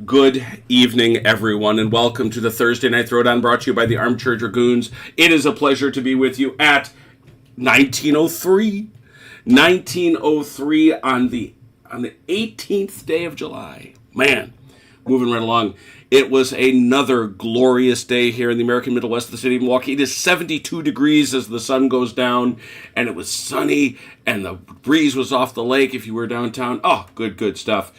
Good evening, everyone, and welcome to the Thursday Night Throwdown brought to you by the Armchair Dragoons. It is a pleasure to be with you at 1903. 1903 on the 18th day of July. Man, moving right along. It was another glorious day here in the American Middle West of the city of Milwaukee. It is 72 degrees as the sun goes down, and it was sunny, and the breeze was off the lake if you were downtown. Oh, good stuff.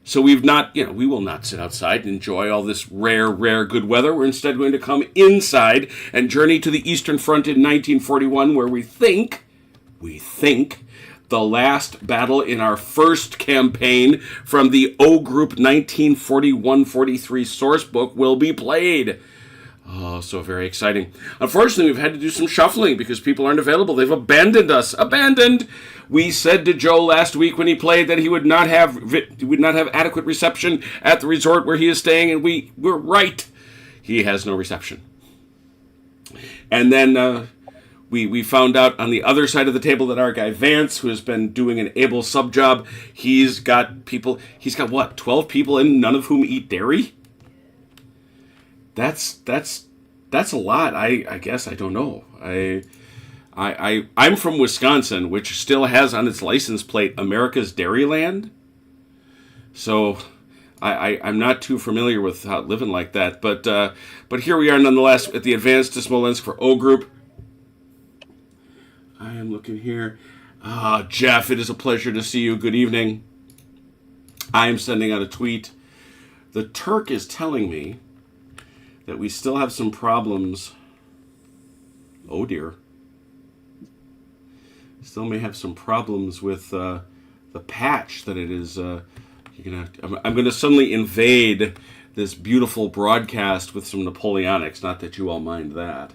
So we will not sit outside and enjoy all this rare good weather. We're instead going to come inside and journey to the Eastern Front in 1941, where we think the last battle in our first campaign from the O Group 1941-43 source book will be played. Oh, so very exciting. Unfortunately, we've had to do some shuffling because people aren't available. They've abandoned us. Abandoned! We said to Joe last week when he played that he would not have adequate reception at the resort where he is staying, and we were right. He has no reception. And then we found out on the other side of the table that our guy Vance, who has been doing an able sub job, he's got what, 12 people in, none of whom eat dairy? That's a lot. I guess I don't know. I'm from Wisconsin, which still has on its license plate America's Dairyland. So I'm not too familiar with living like that. But here we are nonetheless at the advance to Smolensk for O Group. I am looking here. Jeff, it is a pleasure to see you. Good evening. I am sending out a tweet. The Turk is telling me that we still have some problems. Oh dear. Still may have some problems with the patch that it is. I'm going to suddenly invade this beautiful broadcast with some Napoleonics. Not that you all mind that.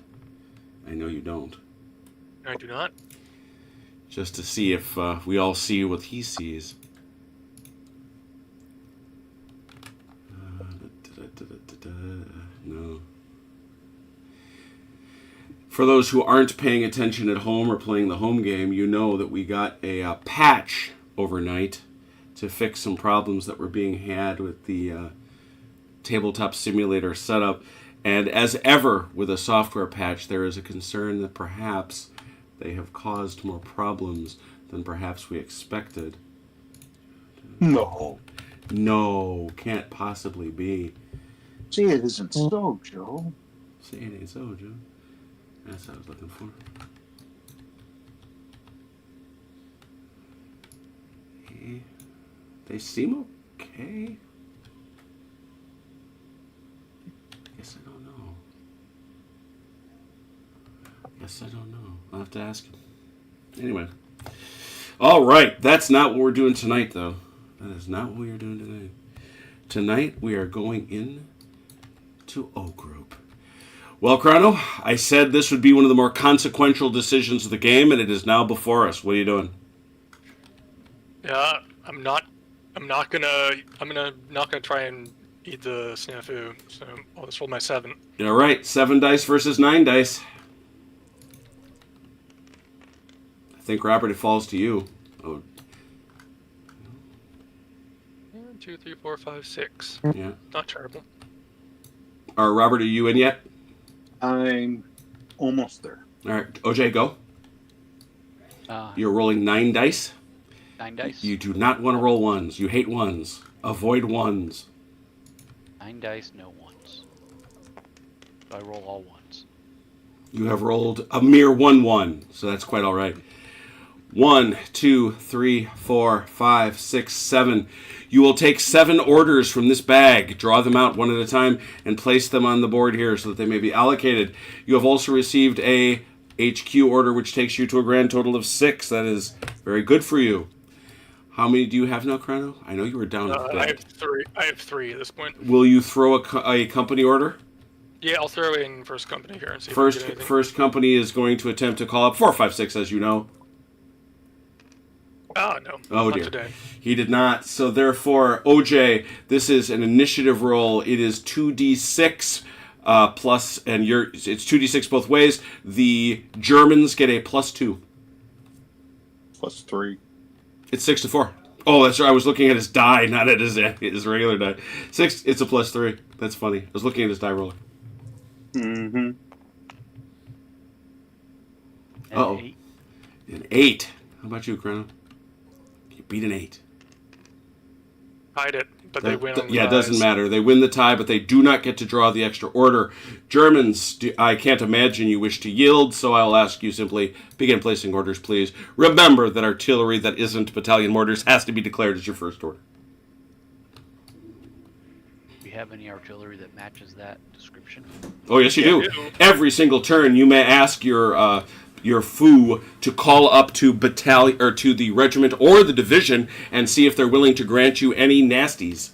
I know you don't. I do not. Just to see if we all see what he sees. No. For those who aren't paying attention at home or playing the home game, you know that we got a patch overnight to fix some problems that were being had with the tabletop simulator setup. And as ever with a software patch, there is a concern that perhaps they have caused more problems than perhaps we expected. No, can't possibly be. See, it isn't so, Joe. See, it ain't so, Joe. That's what I was looking for. They seem okay. Guess I don't know. I'll have to ask him. Anyway. All right. That's not what we're doing tonight, though. That is not what we are doing tonight. Tonight, we are going in to O Group. Well, Chrono, I said this would be one of the more consequential decisions of the game, and it is now before us. What are you doing? Yeah, I'm not gonna try and eat the snafu. So I'll just roll my 7. All right, 7 dice versus 9 dice. I think, Robert, it falls to you. Oh. 1, 2, 3, 4, 5, 6. Yeah. Not terrible. Robert, are you in yet? I'm almost there. All right, OJ, go. You're rolling 9 dice. 9 dice. You do not want to roll ones. You hate ones. Avoid ones. 9 dice, no ones. I roll all ones. You have rolled a mere 1-1, so that's quite all right. 1, 2, 3, 4, 5, 6, 7. You will take 7 orders from this bag, draw them out one at a time, and place them on the board here so that they may be allocated. You have also received a HQ order, which takes you to a grand total of 6. That is very good for you. How many do you have now, Chrono? I know you were down at I have 3. I have 3 at this point. Will you throw a company order? Yeah, I'll throw in first company here and see if I can get anything. First company is going to attempt to call up 4, 5, 6, as you know. Oh, no. Oh, not dear. Today. He did not. So, therefore, OJ, this is an initiative roll. It is 2d6 plus, and it's 2d6 both ways. The Germans get a +2. +3. It's 6 to 4. Oh, that's right. I was looking at his die, not at his regular die. 6. It's a +3. That's funny. I was looking at his die roller. Mm-hmm. And Uh-oh. 8. An 8. How about you, Chrono? You beat an 8. Hide it, but they win. On the Yeah, it doesn't dice. matter. They win the tie, but they do not get to draw the extra order. Germans, I can't imagine you wish to yield, so I'll ask you simply, begin placing orders, please. Remember that artillery that isn't battalion mortars has to be declared as your first order. Do we have any artillery that matches that description? Oh, yes, you Yeah, do. you do. Every single turn, you may ask your foo to call up to battalion or to the regiment or the division and see if they're willing to grant you any nasties.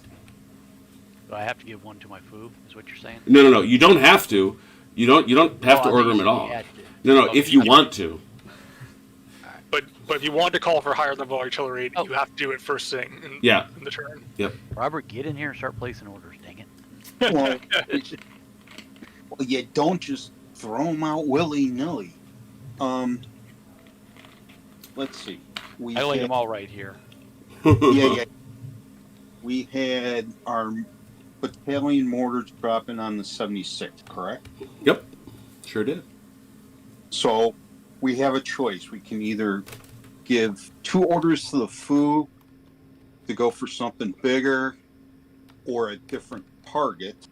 Do I have to give one to my foo? Is what you're saying? No. You don't have to. You don't have to I order mean, them at you all. had to. No. Okay. If you want to. But if you want to call for higher level artillery, Oh. you have to do it first thing in, Yeah. in the turn. Robert, get in here and start placing orders. Dang it. Well, you don't just throw them out willy-nilly. Let's see. We I laid had- them all right here. yeah. We had our battalion mortars dropping on the 76th, correct? Yep. Sure did. So we have a choice. We can either give 2 orders to the foo to go for something bigger or a different target.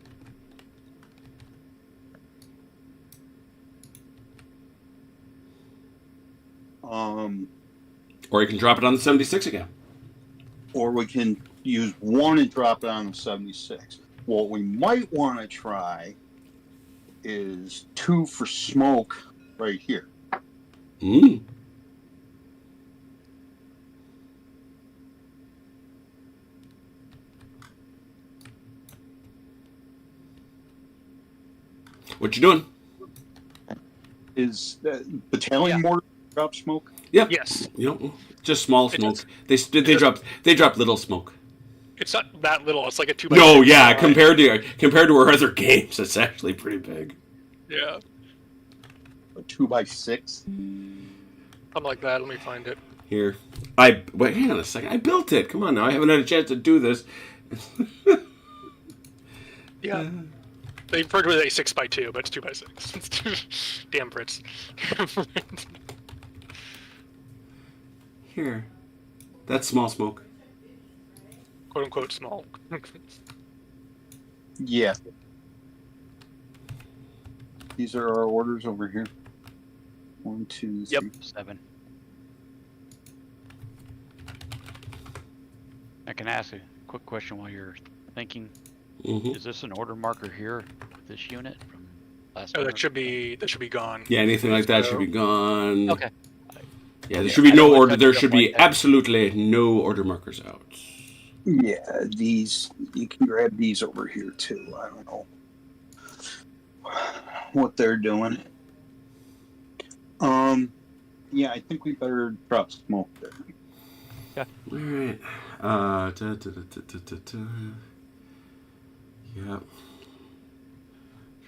Or you can drop it on the 76 again. Or we can use 1 and drop it on the 76. What we might want to try is 2 for smoke right here. Mm. What you doing? Is battalion mortar drop smoke? Yes, Just small It smoke. is. They drop little smoke. it's not that little. It's like a 2x6. No, yeah, die. compared to our other games, it's actually pretty big. Yeah, A 2x6? something like that. Let me find it. Here, wait. Hang on a second. I built it. Come on now. I haven't had a chance to do this. Yeah. They refer to it as a 6x2, but it's 2x6. It's damn Brits. Here, that's small smoke. Quote unquote small. Yeah. These are our orders over here. 1, 2, 3. Yep. 7. I can ask a quick question while you're thinking. Mm-hmm. Is this an order marker here, this unit from last Oh, turn? that should be gone. Yeah, anything like that should be gone. Okay. Yeah, there should be I no don't like order. that There stuff should be like that. absolutely no order markers out. Yeah, these, you can grab these over here too. I don't know what they're doing. Yeah, I think we better drop smoke there. All right. Yeah.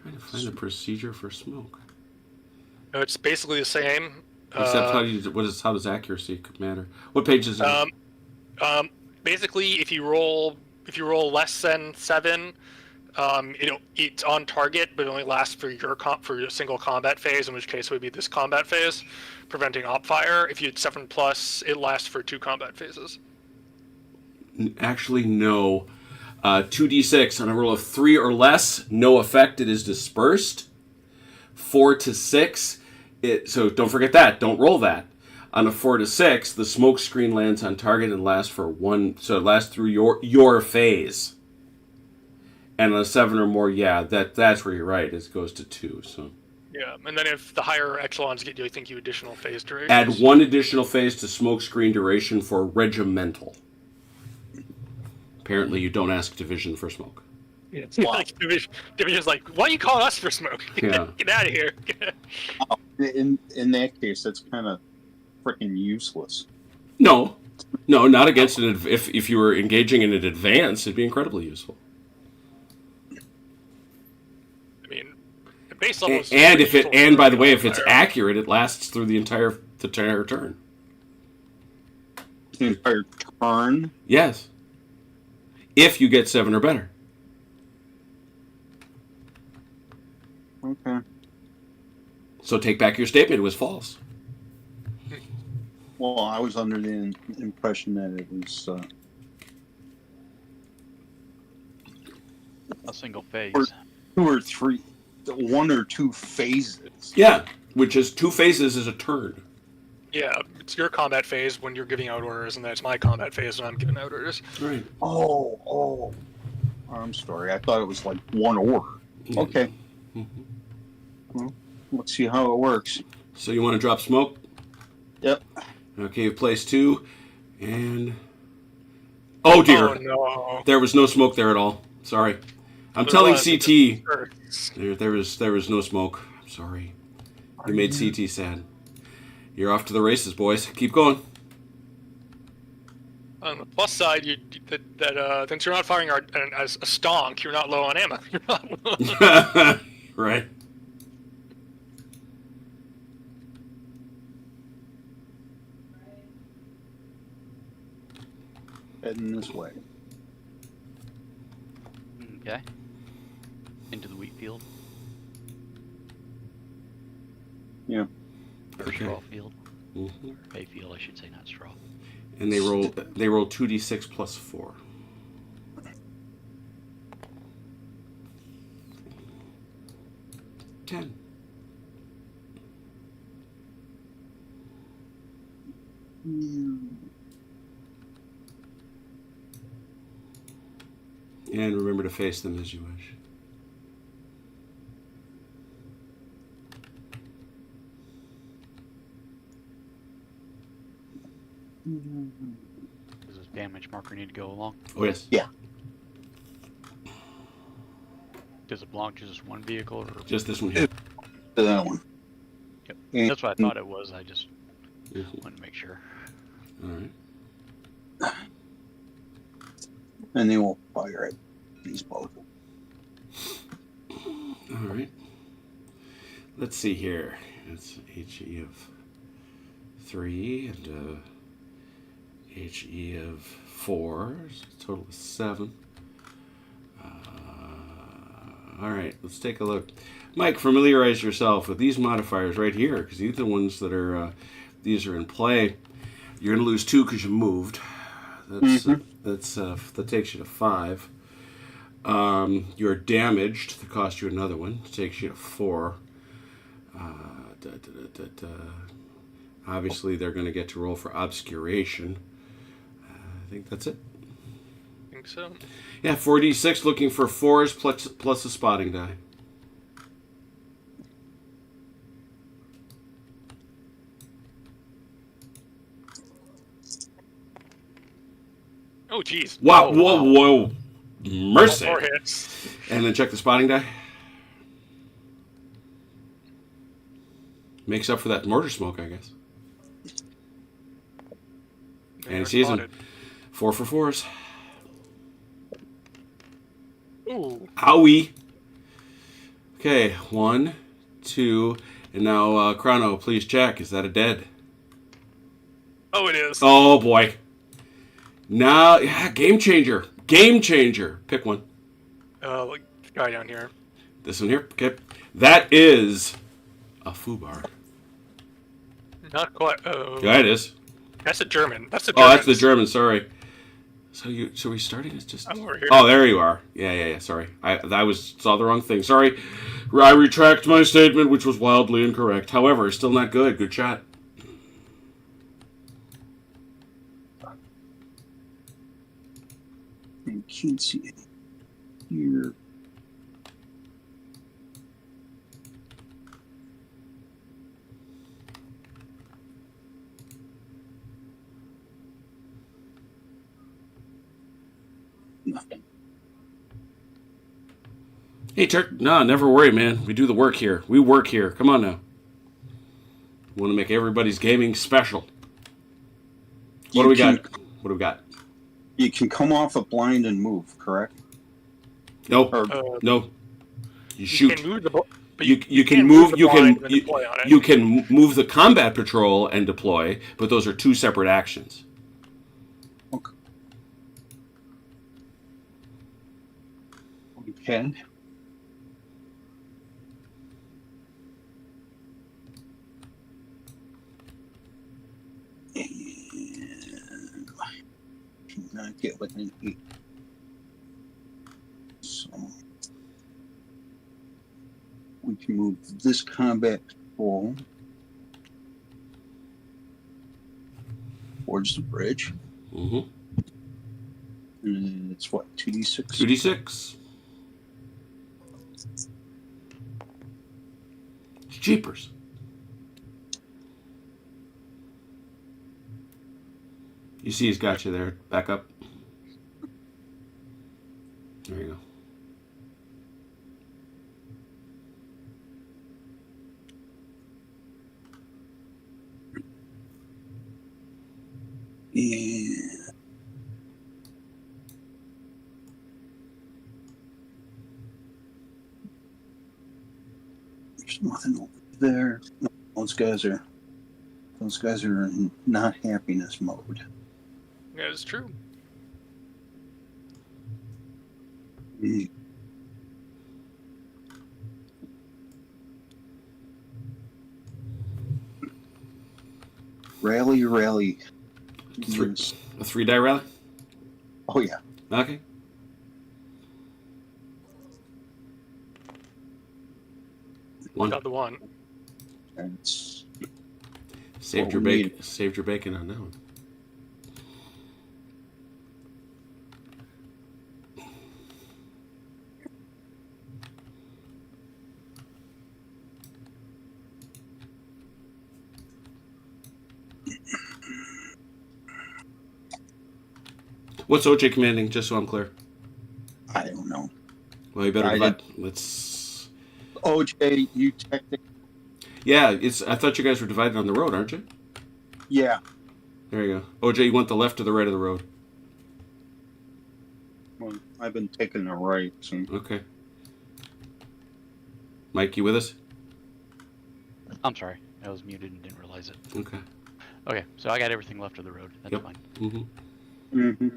Trying to find the procedure for smoke. No, it's basically the same. Except how does accuracy matter? What page is it? Basically, if you roll less than 7, it's on target, but it only lasts for your single combat phase, in which case it would be this combat phase, preventing op fire. If you had 7+, it lasts for 2 combat phases. Actually, no. 2d6 on a roll of 3 or less, no effect. It is dispersed. 4 to 6. So don't forget that. Don't roll that. On a 4 to 6, the smoke screen lands on target and lasts for 1. So it lasts through your phase. And on a 7 or more, yeah, that's where you're right. It goes to 2. So Yeah, and then if the higher echelons get you, I think you additional phase duration. add 1 additional phase to smoke screen duration for regimental. Apparently, you don't ask division for smoke. Yeah, like, Division's like, why are you calling us for smoke? Yeah. Get out of here. In that case, that's kind of freaking useless. No, not against it. If you were engaging in an advance, it'd be incredibly useful. I mean, the base level is And by the way, if it's accurate, it lasts through the entire turn. The entire turn. Yes. If you get 7 or better. Okay. So take back your statement. It was false. Well, I was under the impression that it was A single phase. Or- 2 or 3, 1 or 2 phases. Yeah, which is 2 phases is a turn. Yeah, it's your combat phase when you're giving out orders, and then it's my combat phase when I'm giving out orders. Right. Oh. I'm sorry. I thought it was like 1 order. Yeah. Okay. Mm-hmm. Well, let's see how it works. So you want to drop smoke? Yep. Okay, you've placed 2. And... Oh, dear. Oh, no. There was no smoke there at all. Sorry. I'm There telling was, it CT. just hurts. There was no smoke. I'm sorry. You made CT sad. You're off to the races, boys. Keep going. On the plus side, since you're not firing as a stonk, you're not low on ammo. You're not low. Right. Heading this way. Okay. Into the wheat field. Yeah. Or Okay. straw field. Mm-hmm. Or hay field, I should say, not straw. And they roll 2d6 plus 4. Ten. And remember to face them as you wish. Does this damage marker need to go along? Oh, yes. Yeah. Does it belong to just one vehicle? Or... Just this one here. To that one. Yep. And- That's what I thought it was. I just Mhm. wanted to make sure. All right. And they will fire at these both. All right. Let's see here. It's HE of 3 and HE of 4. So total of 7. All right. Let's take a look. Mike, familiarize yourself with these modifiers right here, because these are the ones that are these are in play. You're going to lose 2 because you moved. That takes you to 5. You're damaged. That costs you another one. It takes you to 4. Obviously, they're going to get to roll for obscuration. I think that's it. I think so. Yeah, 4d6 looking for 4s plus a spotting die. Oh, jeez. Wow, Oh, whoa, wow. whoa. Mercy. 4 hits. And then check the spotting die. Makes up for that mortar smoke, I guess. They And are season. spotted. 4 for 4s. Ooh. Owie. Okay, 1, 2, and now Chrono, please check. Is that a dead? Oh, it is. Oh boy. Now, yeah, game changer. Game changer. Pick one. Like the guy down here. This one here. Okay. That is a foobar. Not quite. Oh. Yeah, it is. That's a German. That's the Oh, German. that's the German. Sorry. So we starting as just. I'm over here. Oh, there you are. Yeah. Sorry, I saw the wrong thing. Sorry. I retract my statement, which was wildly incorrect. However, still not good. Good shot. You can't see it here. Nothing. Hey, Turk. No, never worry, man. We do the work here. We work here. Come on now. We want to make everybody's gaming special. What do we got? What do we got? You can come off a blind and move, correct? Nope. Or No. You You shoot. can move the bo- but You can can't move. the You blind can and then deploy on it. you can move the combat patrol and deploy, but those are 2 separate actions. Okay. And not get within 8. So we can move this combat patrol towards the bridge. Mm-hmm. And it's what, 2d6? 2d6. Jeepers. You see he's got you there. Back up. There you go. And there's nothing over there. No, those guys are in not happiness mode. That is true. Mm. Rally. Yes. A 3-die rally? Oh yeah. Okay. One. Got the one. That's Saved what your we bacon. Saved your bacon on that one. What's OJ commanding? Just so I'm clear. I don't know. Well, you better I divide. Let's. OJ, you technically. Yeah, it's. I thought you guys were divided on the road, aren't you? Yeah. There you go. OJ, you want the left or the right of the road? Well, I've been taking the right. So. Okay. Mike, you with us? I'm sorry. I was muted and didn't realize it. Okay. Okay, so I got everything left of the road. That's Yep. fine. Mm-hmm. Mm-hmm.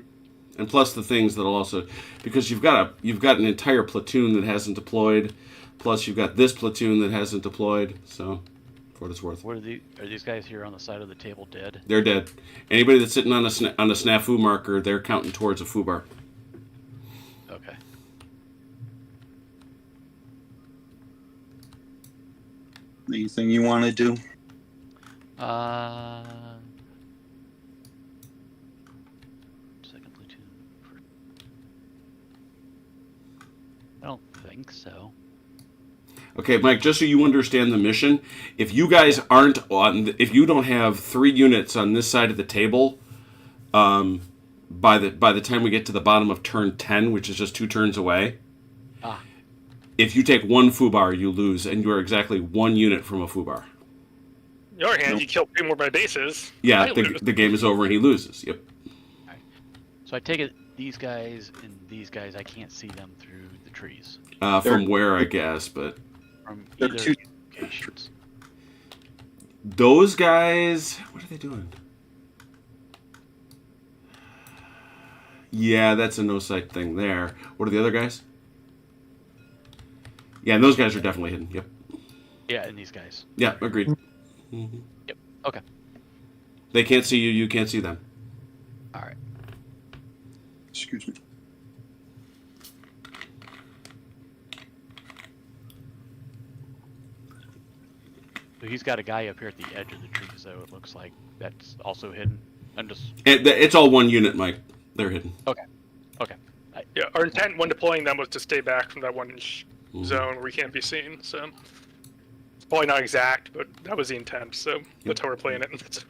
And plus the things that'll also, because you've got an entire platoon that hasn't deployed, plus you've got this platoon that hasn't deployed. So, for what it's worth, What are these guys here on the side of the table dead? they're dead. Anybody that's sitting on a snafu marker, they're counting towards a foobar. Okay. Anything you want to do? Second platoon. I don't think so. Okay, Mike, just so you understand the mission, if you guys aren't on, if you don't have 3 units on this side of the table, by the time we get to the bottom of turn 10, which is just 2 turns away, if you take 1 foobar, you lose, and you are exactly 1 unit from a foobar. On the other hand, you kill 2 more by bases. Yeah, the game is over and he loses. Yep. Alright. So I take it these guys and these guys, I can't see them through the trees. From where, I guess, but From They're either two- locations. those guys, what are they doing? Yeah, that's a no sight thing there. What are the other guys? Yeah, and those guys are definitely hidden. Yep. Yeah, and these guys. Yeah, agreed. Mm-hmm. Yep. Okay. They can't see you. You can't see them. Alright. Excuse me. So he's got a guy up here at the edge of the trees, though, it looks like. That's also hidden. I'm just... It's all 1 unit, Mike. They're hidden. Okay. Yeah, our intent when deploying them was to stay back from that 1-inch Mhm. zone where we can't be seen. So it's probably not exact, but that was the intent. So that's how we're playing it.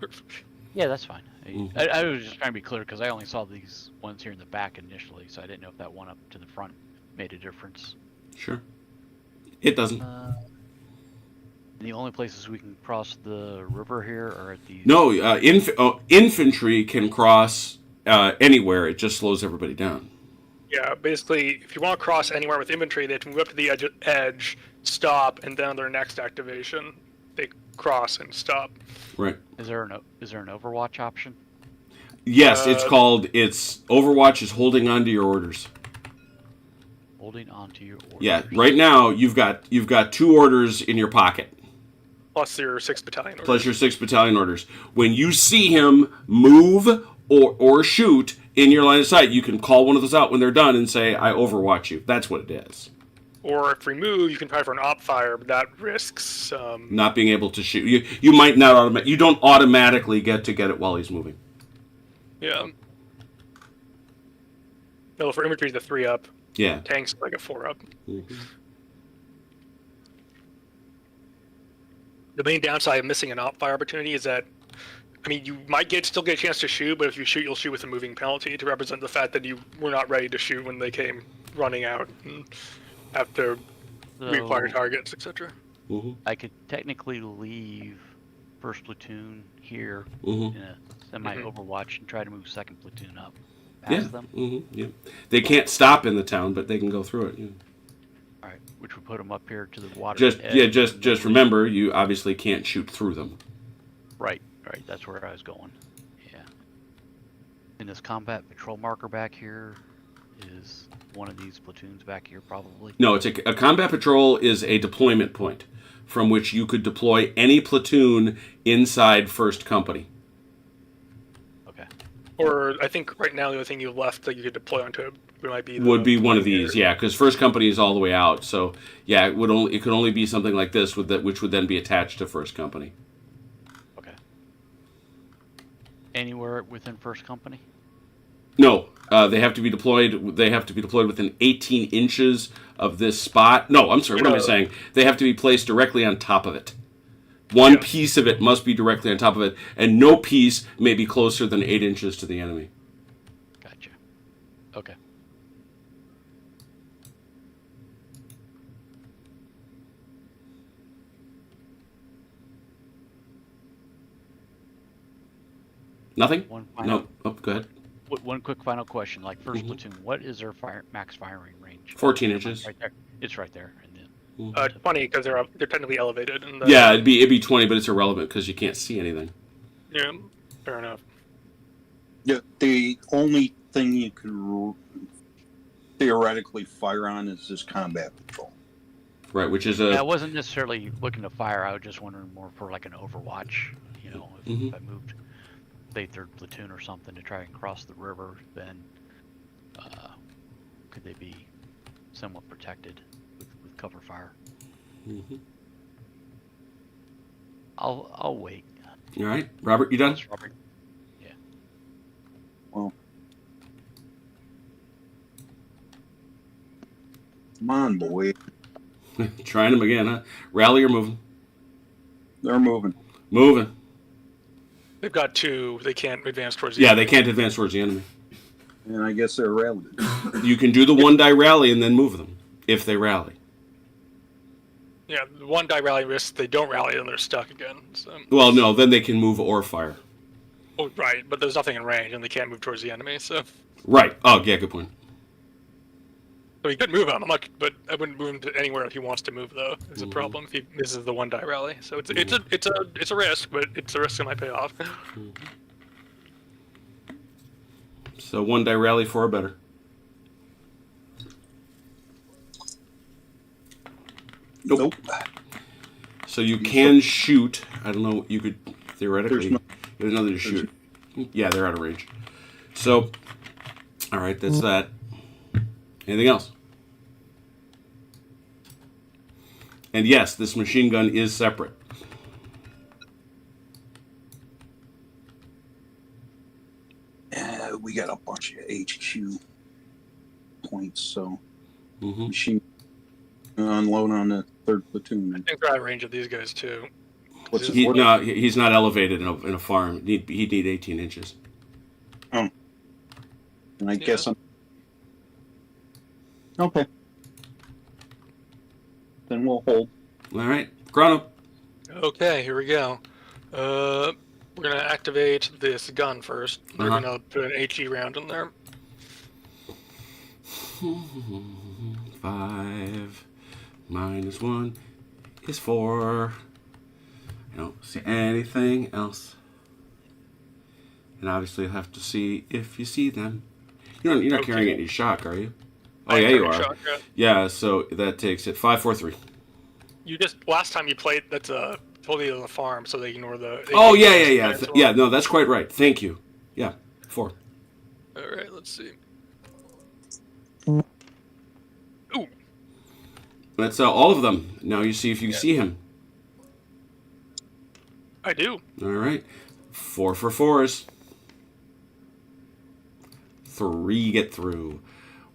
Yeah, that's fine. Mhm. I was just trying to be clear, because I only saw these ones here in the back initially, so I didn't know if that one up to the front made a difference. Sure. It doesn't. The only places we can cross the river here are at these... No, infantry can cross anywhere. It just slows everybody down. Yeah, basically, if you want to cross anywhere with infantry, they have to move up to the edge, stop, and then on their next activation, they cross and stop. Right. Is there an Overwatch option? Yes, it's Overwatch is holding on to your orders. holding onto your orders. Yeah, right now you've got 2 orders in your pocket. Plus your 6th battalion orders. Plus your 6th battalion orders. When you see him move or shoot in your line of sight, you can call one of those out when they're done and say, I overwatch you. That's what it is. Or if we move, you can try for an op fire, but that risks... not being able to shoot. You might not you don't automatically get it while he's moving. Yeah. No, for infantry, the 3 up. Yeah. Tanks, like a 4 up. Mm-hmm. The main downside of missing an op fire opportunity is that, I mean, you might still get a chance to shoot, but if you shoot, you'll shoot with a moving penalty to represent the fact that you were not ready to shoot when they came running out and after reacquire targets, etc. Mm-hmm. I could technically leave 1st platoon here Mm-hmm. in a semi-overwatch and try to move 2nd platoon up Yeah. past them. Mm-hmm. Yeah. They can't stop in the town, but they can go through it. Yeah. All right, which would put them up here to the water. Just remember, you obviously can't shoot through them. Right. That's where I was going. Yeah. And this combat patrol marker back here is one of these platoons back here, probably. No, it's a combat patrol is a deployment point from which you could deploy any platoon inside 1st company. Okay. Or I think right now the only thing you left that you could deploy onto would be one of these, yeah, because 1st company is all the way out. So yeah, it could only be something like this which would then be attached to 1st company. Okay. Anywhere within 1st company? No, they have to be deployed. They have to be deployed within 18 inches of this spot. No, I'm sorry. What am I saying? They have to be placed directly on top of it. One piece of it must be directly on top of it, and no piece may be closer than 8 inches to the enemy. Gotcha. Okay. Nothing? One final, No. Oh, go ahead. One quick final question. Like 1st platoon, what is their max firing range? 14 inches. Right there. It's right there. And then, It's funny because they're technically elevated. And Yeah, it'd be 20, but it's irrelevant because you can't see anything. Yeah, fair enough. Yeah, the only thing you could theoretically fire on is this combat patrol. Right, which is I wasn't necessarily looking to fire. I was just wondering more for like an overwatch. You know, if I moved, say, 3rd platoon or something to try and cross the river, then could they be somewhat protected with cover fire? Mm-hmm. I'll wait. All right, Robert, you done? Yes, Robert. Yeah. Well, come on, boy. Trying them again, huh? Rally or moving? They're moving. Moving. They've got 2. They can't advance towards the Yeah, enemy. they can't advance towards the enemy. And I guess they're rallying. You can do the 1-die rally and then move them if they rally. Yeah, the 1-die rally risks they don't rally and they're stuck again. So. Well, no, then they can move or fire. Oh, right, but there's nothing in range and they can't move towards the enemy. So Right. Oh, yeah, good point. he could move him. But I wouldn't move him to anywhere if he wants to move though. It's a problem if he misses the 1-die rally. So it's a risk, but it's a risk that might pay off. So 1-die rally for or better. Nope. So you can shoot. I don't know. You could theoretically. There's nothing to shoot. Yeah, they're out of range. So, all right, that's that. Anything else? And yes, this machine gun is separate. We got a bunch of HQ points, so Mm-hmm. machine unload on the 3rd platoon. I think they're out of range of these guys too. What's He's not elevated in a farm. He'd need 18 inches. And I guess I'm okay. Then we'll hold. All right, Chrono. Okay, here we go. We're gonna activate this gun first. We're gonna put an HE round in there. 5 minus 1 is 4. I don't see anything else. And obviously you'll have to see if you see them. You're not carrying any shock, are you? Oh, yeah, you target are. shock, yeah. Yeah, so that takes it 5, 4, 3. You just last time you played that's totally on the farm, so they ignore the. Oh, they yeah, ignore yeah, the yeah. stats Yeah, no, that's quite right. Thank you. Yeah, 4. All right, let's see. Ooh, That's all of them. Now you see if you see him. I do. All right. 4 for 4s. 3 get through.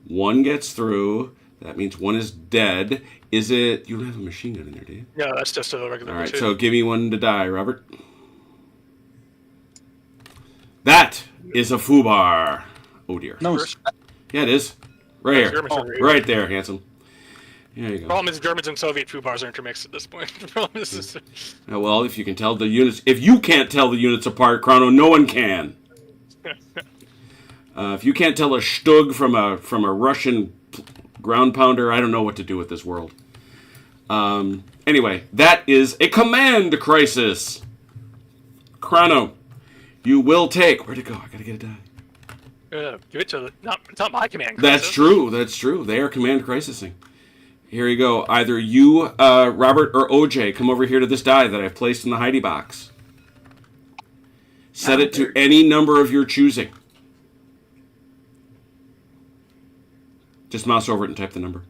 1 gets through. That means 1 is dead. Is it... You don't have a machine gun in there, do you? No, that's just a regular. All right, platoon. so give me 1 to die, Robert. That is a foobar. Oh, dear. No, First- Yeah, it is. Right here. Germans are here. Right there, handsome. There you go. Problem is Germans and Soviet foods are intermixed at this point. The problem is Well, if you can tell the units... If you can't tell the units apart, Chrono, no one can. If you can't tell a Stug from a Russian ground pounder, I don't know what to do with this world. Anyway, that is a command crisis. Chrono, you will take... Where'd it go? I gotta get a die. give it to the. It's not my command. That's crisis. true. That's true. They are command crisising. Here you go. Either you, Robert, or OJ, come over here to this die that I've placed in the Heidi box. Set it to any number of your choosing. Just mouse over it and type the number.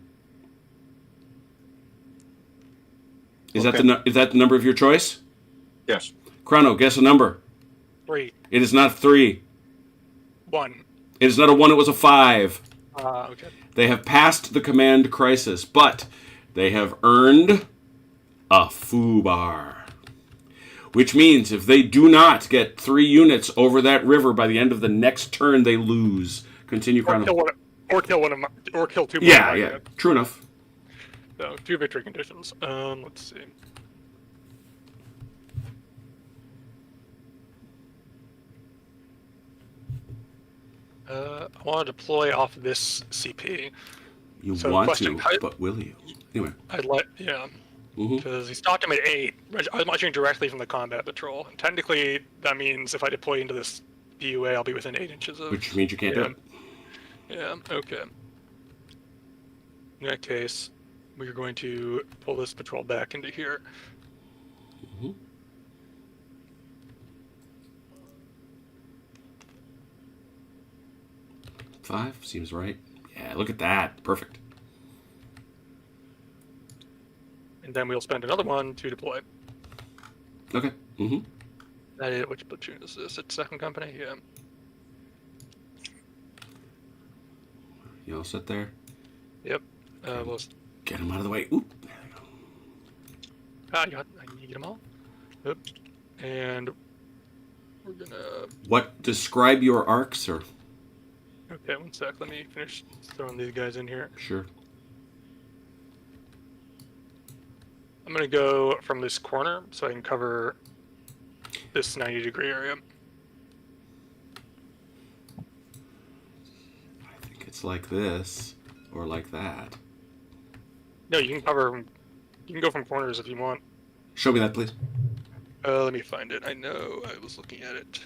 Is Okay. is that the number of your choice? yes. Chrono, guess a number. 3, It is not 3. 1. It is not a 1. It was a 5. Okay. They have passed the command crisis, but they have earned a foobar. Which means if they do not get 3 units over that river by the end of the next turn, they lose. Continue, Chrono. Or kill one of my, or kill 2. Yeah, yeah. True enough. So 2 victory conditions. Let's see. I want to deploy off this CP. You So want question, to, how- but will you? Anyway. I'd let, yeah, Mhm. because he stopped him at 8. I'm watching directly from the combat patrol. And technically, that means if I deploy into this BUA, I'll be within 8 inches of. Which means you can't do yeah. it. Yeah. Okay. In that case, we're going to pull this patrol back into here. Mhm. Five seems right. Yeah, look at that. Perfect. And then we'll spend another one to deploy. Okay. Mm-hmm. That is, which platoon is this? It's second company? Yeah. You all set there? Yep. We'll. Get him out of the way. Ooh, there they go. You get them all? Yep. And we're gonna. What? Describe your arcs, or? Okay, one sec. Let me finish throwing these guys in here. Sure. I'm gonna go from this corner so I can cover this 90-degree area. I think it's like this, or like that. No, you can cover. You can go from corners if you want. Show me that, please. Let me find it. I know I was looking at it.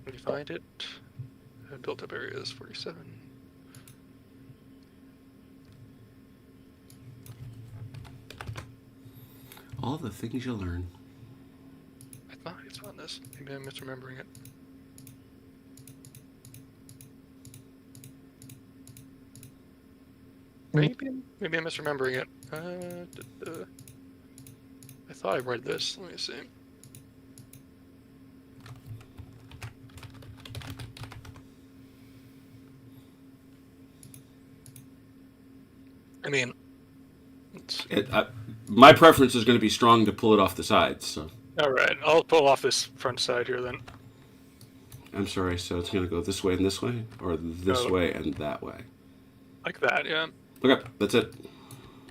Let me find it. Built up areas 47. All the things you learn. I thought it's on this. Maybe I'm misremembering it. Maybe I'm misremembering it. I thought I read this. Let me see. I mean, My preference is going to be strong to pull it off the sides. So all right. I'll pull off this front side here then. I'm sorry. So it's going to go this way and this way, or this No. way and that way. Like that, yeah. Okay, that's it.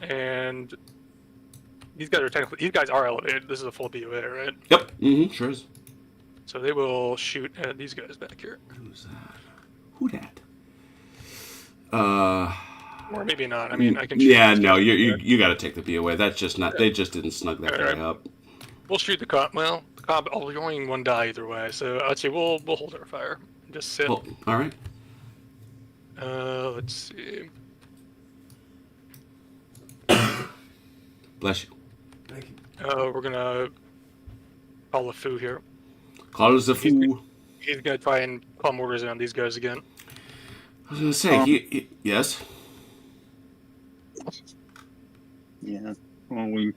And these guys are technically, these guys are elevated. This is a full BUA, right? Yep. Mm-hmm. Sure is. So they will shoot at these guys back here. Who's that? Who that? Or maybe not. I mean, I can shoot Yeah, these no, guys. you got to take the B away. That's just not. They just didn't snug that guy Alright. up. We'll shoot the cop. Well, the cop, we're only one die either way. So I'd say we'll hold our fire. Just sit. Well, all right. Let's see. Bless you. Thank you. We're gonna call the foo here. Call us a fool. He's gonna try and palm orders in on these guys again. I was gonna say, yes. Yeah. Well,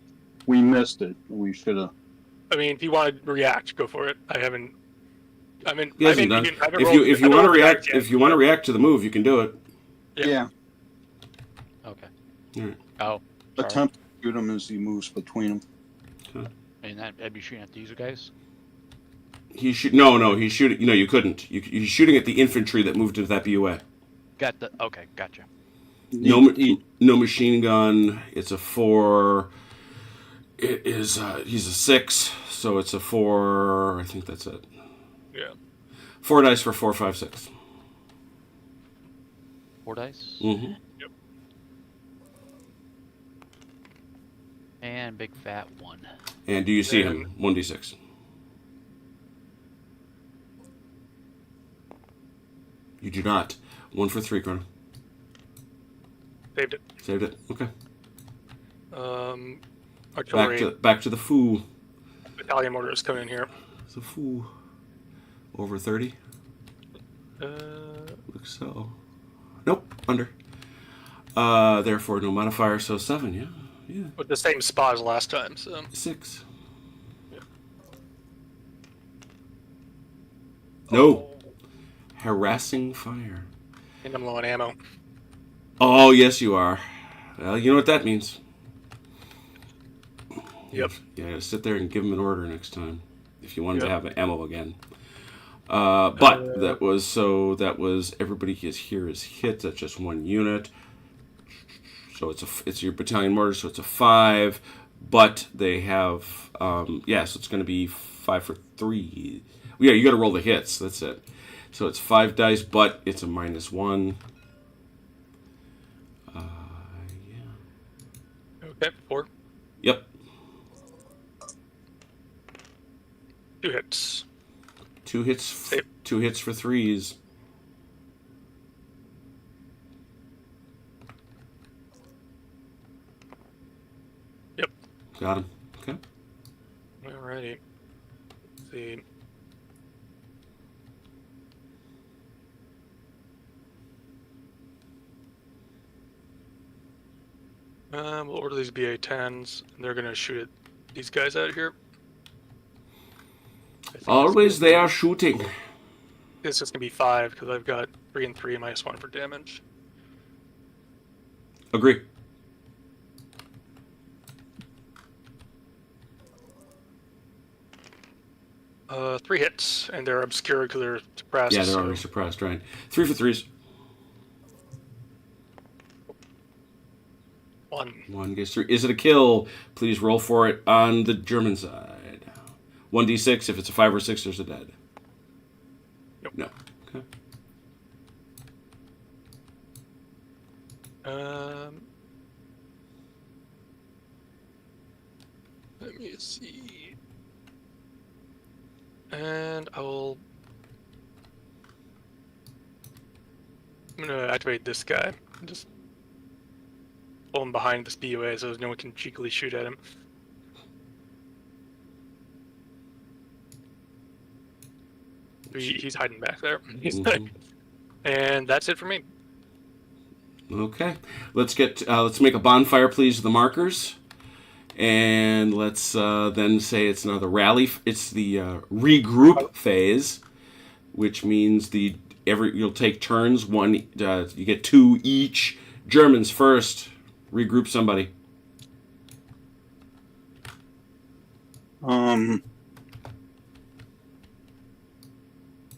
we missed it. We should have. I mean, if you want to react, go for it. I haven't. I mean, He hasn't done. If you want to react, if you want to react to the move, you can do it. Yeah. Okay. All right. Oh, sorry. Attempt to shoot him as he moves between them. And that'd be shooting at these guys? He's no. He's shooting. No, you couldn't. He's shooting at the infantry that moved into that BOA. Okay, gotcha. No machine gun. It's a 4. It is. He's a 6, so it's a 4. I think that's it. Yeah. 4 dice for 4, 5, 6. 4 dice? Mm-hmm. Yep. And big fat 1. And do you see him? 1d6. You do not. 1 for 3, Chrono. Saved it. Saved it. Okay. Artillery. Back to the foo. Battalion mortars coming in here. The foo. Over 30. Uh, Looks so. Nope. Under. Therefore, no modifier. So 7. Yeah. with the same spot as last time. So 6. Yeah. No. Harassing fire. and I'm low on ammo. Oh, yes, you are. Well, you know what that means. Yep. Yeah, sit there and give him an order next time if you wanted to have ammo again. But that was everybody here is hit. That's just 1 unit. So it's your battalion mortar. So it's a 5. But they have so it's going to be 5 for 3. Yeah, you got to roll the hits. That's it. So it's 5 dice, but it's a -1. Okay, 4. Yep. 2 hits. 2 hits. Save. 2 hits for 3s. Yep. Got him. Okay. Alrighty. Let's see. We'll order these BA-10s, and they're gonna shoot at these guys out here. Always they are shooting. It's just gonna be 5 because I've got 3 and 3 -1 for damage. Agree. Three hits, and they're obscured because they're suppressed. Yeah, they're already suppressed, right? 3 for 3s. 1. 1 gets 3. Is it a kill? Please roll for it on the German side. 1d6. If it's a 5 or 6, there's a dead. Nope. No. Okay. Let me see. And I'm gonna activate this guy. And just pull him behind this BOA so no one can cheekily shoot at him. He's hiding back there. And that's it for me. Okay. Let's make a bonfire, please, of the markers. And let's then say it's now the rally. It's the regroup phase, which means you'll take turns. You get 2 each. Germans first. Regroup somebody.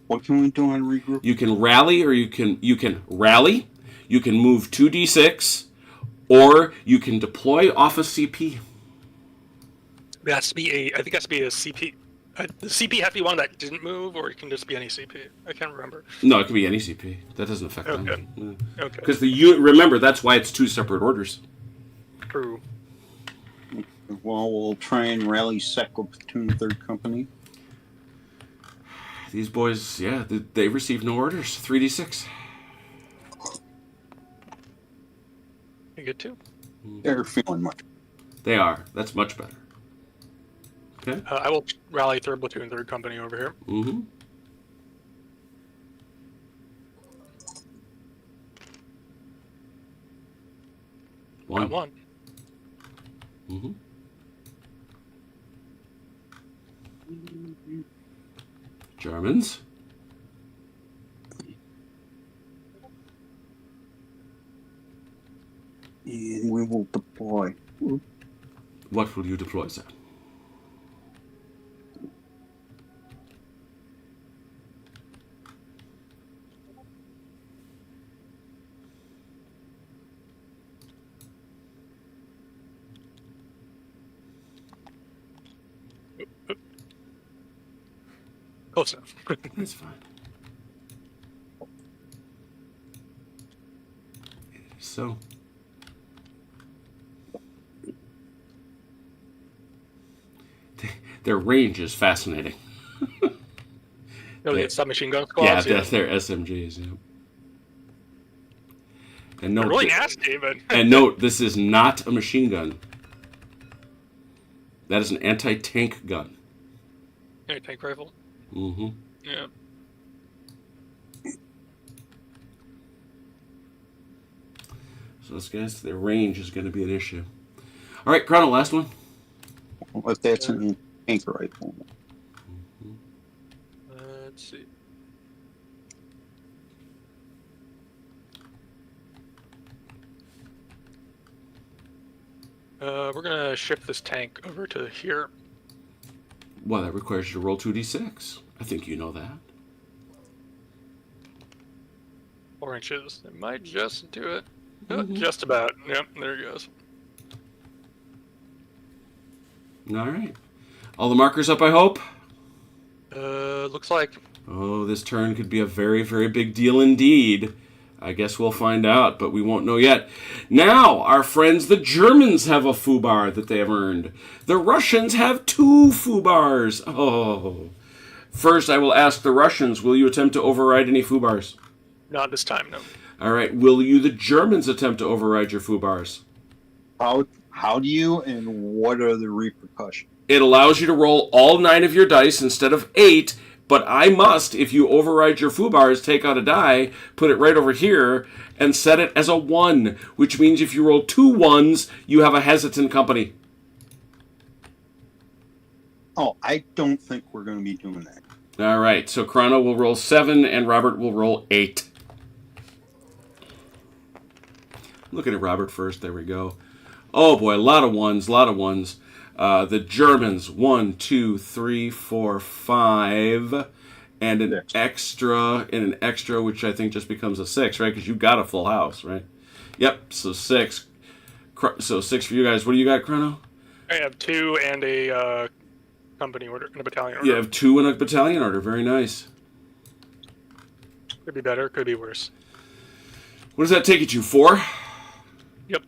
What can we do on regroup? You can rally, or you can rally. You can move 2d6, or you can deploy off a CP. It has to be I think it has to be a CP. The CP has to be one that didn't move, or it can just be any CP. I can't remember. No, it can be any CP. That doesn't affect them. Yeah. Okay. Because remember, that's why it's 2 separate orders. True. Well, we'll try and rally Second Platoon 3rd Company. These boys, they received no orders. 3d6. You get 2. They're feeling much. They are. That's much better. Okay. I will rally 3rd platoon, 3rd company over here. Mm-hmm. Got 1. Mm-hmm. Germans. And we will deploy. What will you deploy, sir? Close enough. That's fine. So. Their range is fascinating. No, the submachine gun Yeah, squads. they're SMGs. Yeah. And They're note, really nasty, but and note, this is not a machine gun. That is an anti-tank gun. tank rifle. Mm-hmm. Yeah. So this guys, their range is going to be an issue. All right, Chrono, last one. If that's an anchor rifle. Let's see. We're gonna shift this tank over to here. Well, that requires you to roll 2d6. I think you know that. 4 inches. It might just do it. Just about. Yep, there it goes. All right. All the markers up, I hope? Looks like. Oh, this turn could be a very, very big deal indeed. I guess we'll find out, but we won't know yet. Now, our friends, the Germans have a foobar that they have earned. The Russians have 2 foobars. Oh. First, I will ask the Russians, will you attempt to override any foobars? Not this time, no. All right. Will you, the Germans, attempt to override your foobars? How do you, and what are the repercussions? It allows you to roll all 9 of your dice instead of 8, but I must, if you override your foobars, take out a die, put it right over here, and set it as a 1, which means if you roll 2 1s, you have a hesitant company. Oh, I don't think we're going to be doing that. All right, so Chrono will roll 7, and Robert will roll 8. Looking at Robert first, there we go. Oh boy, a lot of 1s, a lot of 1s. The Germans, 1, 2, 3, 4, 5, and an extra, which I think just becomes a 6, right? Because you got a full house, right? Yep, so 6. So 6 for you guys. What do you got, Chrono? I have 2 and a company order and a battalion order. You have 2 and a battalion order. Very nice. Could be better, could be worse. What does that take you to? 4? Yep.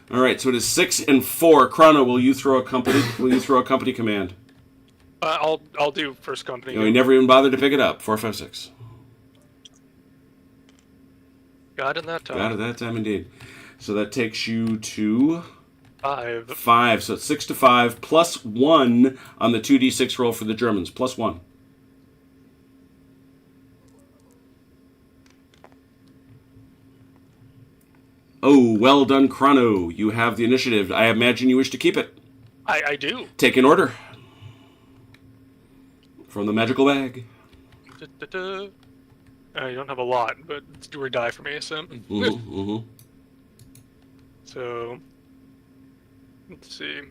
All right, so it is 6 and 4. Chrono, will you throw a company? Will you throw a company command? I'll do first company. You never even bothered to pick it up. 4, 5, 6. Got it that time. Got it that time, indeed. So that takes you to 5. 5. So it's 6 to 5 plus 1 on the 2d6 roll for the Germans. Plus 1. Oh, well done, Chrono. You have the initiative. I imagine you wish to keep it. I do. Take an order from the magical bag. You don't have a lot, but it's do or die for me, so. So, let's see.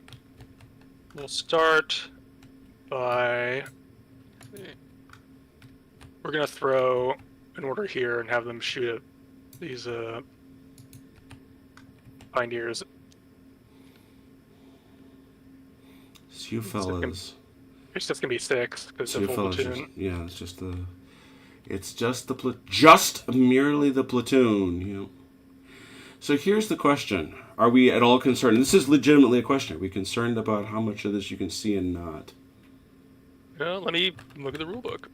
We'll start by. We're gonna throw an order here and have them shoot at these pioneers. It's you fellas. It's just gonna be 6 because the full platoon. Yeah, it's just the. It's just the just merely the platoon. You know. So here's the question: are we at all concerned? This is legitimately a question. Are we concerned about how much of this you can see and not? Let me look at the rule book.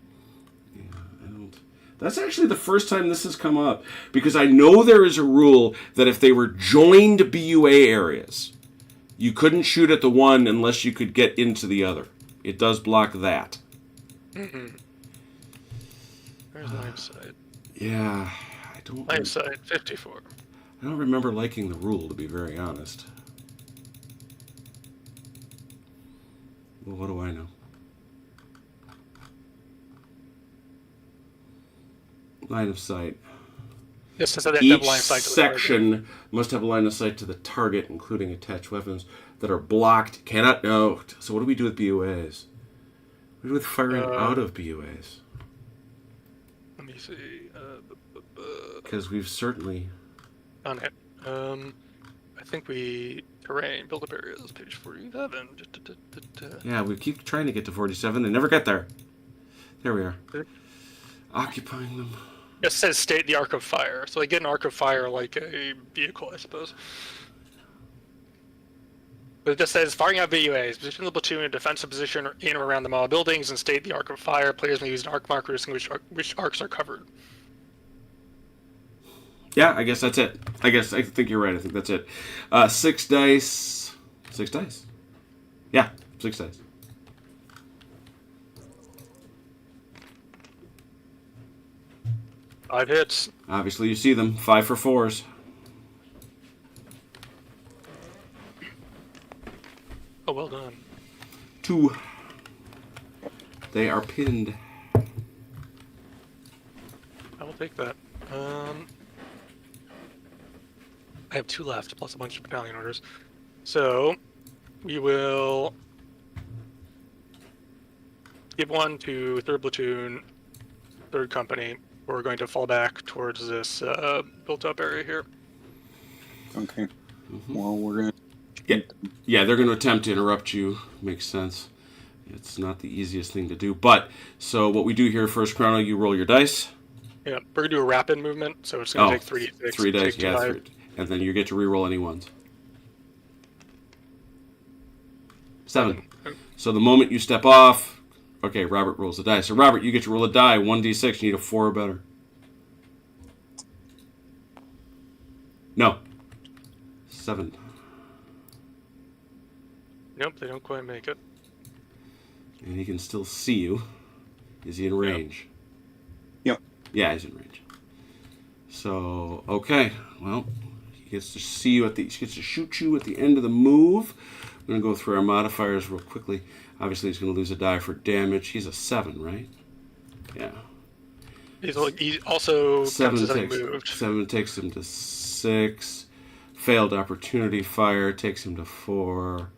Yeah, I don't. That's actually the first time this has come up, because I know there is a rule that if they were joined BUA areas, you couldn't shoot at the one unless you could get into the other. It does block that. Mm-hmm. Where's line of sight? Yeah, I don't. Line of sight 54. I don't remember liking the rule, to be very honest. Well, what do I know? Line of sight. Yes, so they have to have Each line of sight to the target. section must have a line of sight to the target, including attached weapons that are blocked. Cannot know. So what do we do with BUAs? What do we do with firing out of BUAs? Let me see. Because we've certainly... On it. I think we terrain build-up areas, page 47. Yeah, we keep trying to get to 47 and never get there. There we are. Okay. Occupying them. It says state the arc of fire, so they get an arc of fire like a vehicle, I suppose. But it just says firing out VUAs, position the platoon in a defensive position in or around the mall buildings, and state the arc of fire. Players may use an arc marker to distinguish which arcs are covered. Yeah, I guess that's it. I think you're right. I think that's it. 6 dice. 6 dice. Yeah, 6 dice. Five hits. Obviously, you see them. 5 for 4s. Oh, well done. 2. They are pinned. I will take that. I have 2 left, plus a bunch of battalion orders. So, we will give 1 to 3rd Platoon, 3rd Company. We're going to fall back towards this built-up area here. Okay. Well, we're gonna. Yeah, they're going to attempt to interrupt you. Makes sense. It's not the easiest thing to do. But, so what we do here, first chrono, you roll your dice. Yeah, we're going to do a rapid movement, so it's going to take 3 d6. 3 dice, take yeah. 5. 3, and then you get to re-roll any ones. 7. So the moment you step off, okay, Robert rolls a die. So Robert, you get to roll a die, 1d6. You need a 4 or better. No. 7. Nope, they don't quite make it. And he can still see you. Is he in range? Yep. Yeah, he's in range. So, okay. Well, he gets to see you he gets to shoot you at the end of the move. We're going to go through our modifiers real quickly. Obviously, he's going to lose a die for damage. He's a 7, right? Yeah. He also 7 moved. 7 takes him to 6. Failed opportunity fire takes him to 4.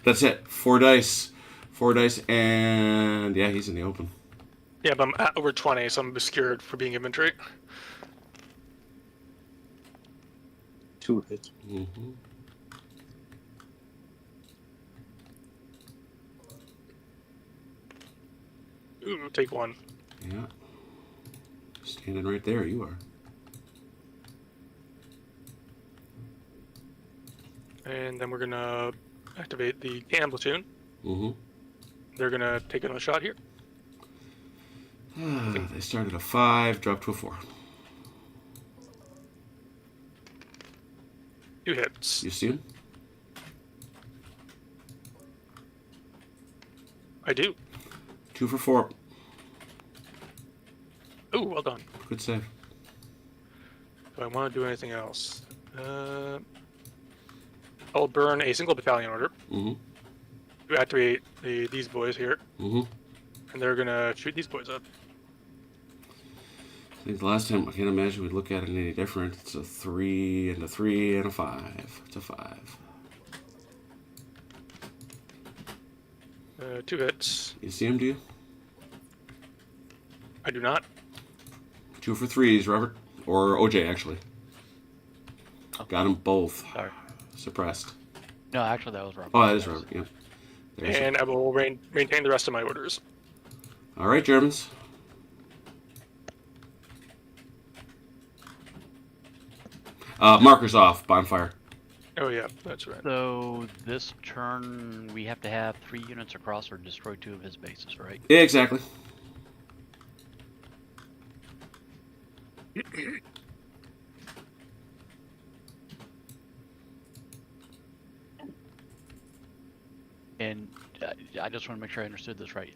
That's it. 4 dice. 4 dice, and yeah, he's in the open. Yeah, but I'm at over 20, so I'm obscured for being infantry. 2 hits. Mm-hmm. Ooh, take 1. Yeah. Standing right there, you are. And then we're going to activate the cam platoon. Mm-hmm. They're going to take another shot here. They started a 5, dropped to a 4. 2 hits. You see him? I do. 2 for 4. Ooh, well done. Good save. Do I want to do anything else? I'll burn a single battalion order Mm-hmm. to activate these boys here, Mm-hmm. and they're going to shoot these boys up. I think the last time, I can't imagine we'd look at it any different. It's a 3 and a 3 and a 5. It's a 5. 2 hits. You see him, do you? I do not. 2 for 3s, Robert. Or OJ, actually. Got them both. Sorry. Suppressed. No, actually, that was Robert. Oh, that is Robert, yeah. There's And I will maintain the rest of my orders. All right, Germans. Markers off. Bonfire. Oh yeah, that's right. So this turn, we have to have 3 units across or destroy 2 of his bases, right? Yeah, exactly. And I just want to make sure I understood this right.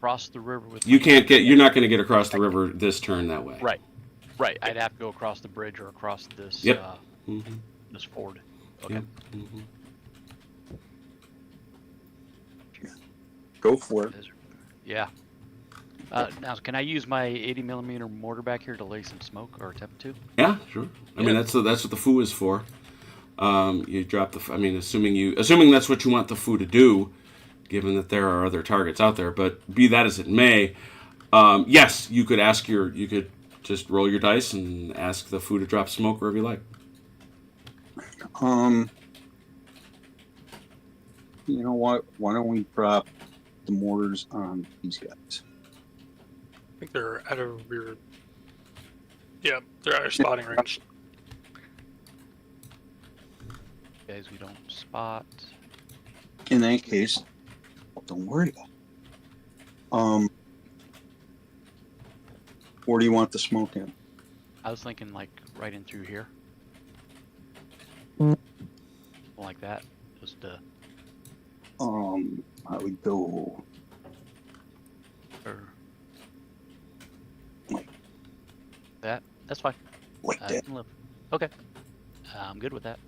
Cross the river with. You can't get. You're not going to get across the river this turn that way. Right. Right. I'd have to go across the bridge or across this. Yep. Mm-hmm. This ford. Okay. Yep. Mm-hmm. Go for it. Yeah. Now, can I use my 80 millimeter mortar back here to lay some smoke or attempt to? Yeah, sure. I mean, that's what the foo is for. You drop the. I mean, assuming that's what you want the foo to do, given that there are other targets out there. But be that as it may, yes, you could you could just roll your dice and ask the foo to drop smoke wherever you like. You know what? Why don't we drop the mortars on these guys? I think they're out of your. Yeah, they're out of spotting range. Guys, we don't spot. In that case, don't worry about it. Where do you want the smoke in? I was thinking like right in through here. Like that. Just I would go or like that. That's fine. like I that. can live. Okay. I'm good with that.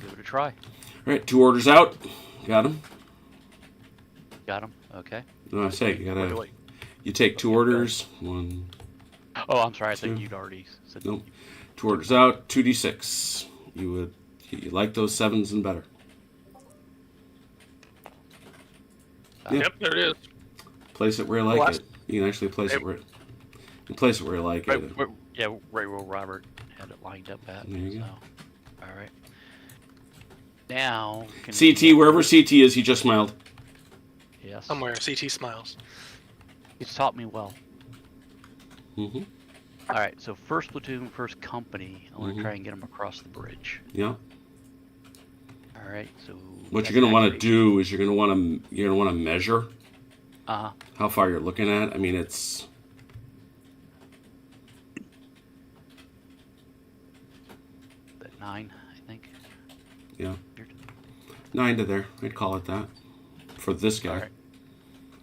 Give it a try. All right, 2 orders out. Got him. Got him. Okay. No, I say you gotta. Wait. You take 2 orders. 1. Oh, I'm sorry. I think 2. you'd already said. Nope. 2 orders out. 2d6. You like those 7s and better. Yeah. Yep, there it is. Place it where you like Last- it. You can actually place it where you place it where you like Right, it. yeah, right where Robert had it lined up at. There you go. All right. Now. CT, wherever CT is, he just smiled. Yes. Somewhere, CT smiles. He's taught me well. Mm-hmm. All right. So first platoon, first company. I want to Mhm. try and get him across the bridge. Yeah. All right. So. What you're gonna want to do is you're gonna want to measure how far you're looking at. I mean, it's. At 9, I think. Yeah. 9 to there. I'd call it that. For this guy. All right.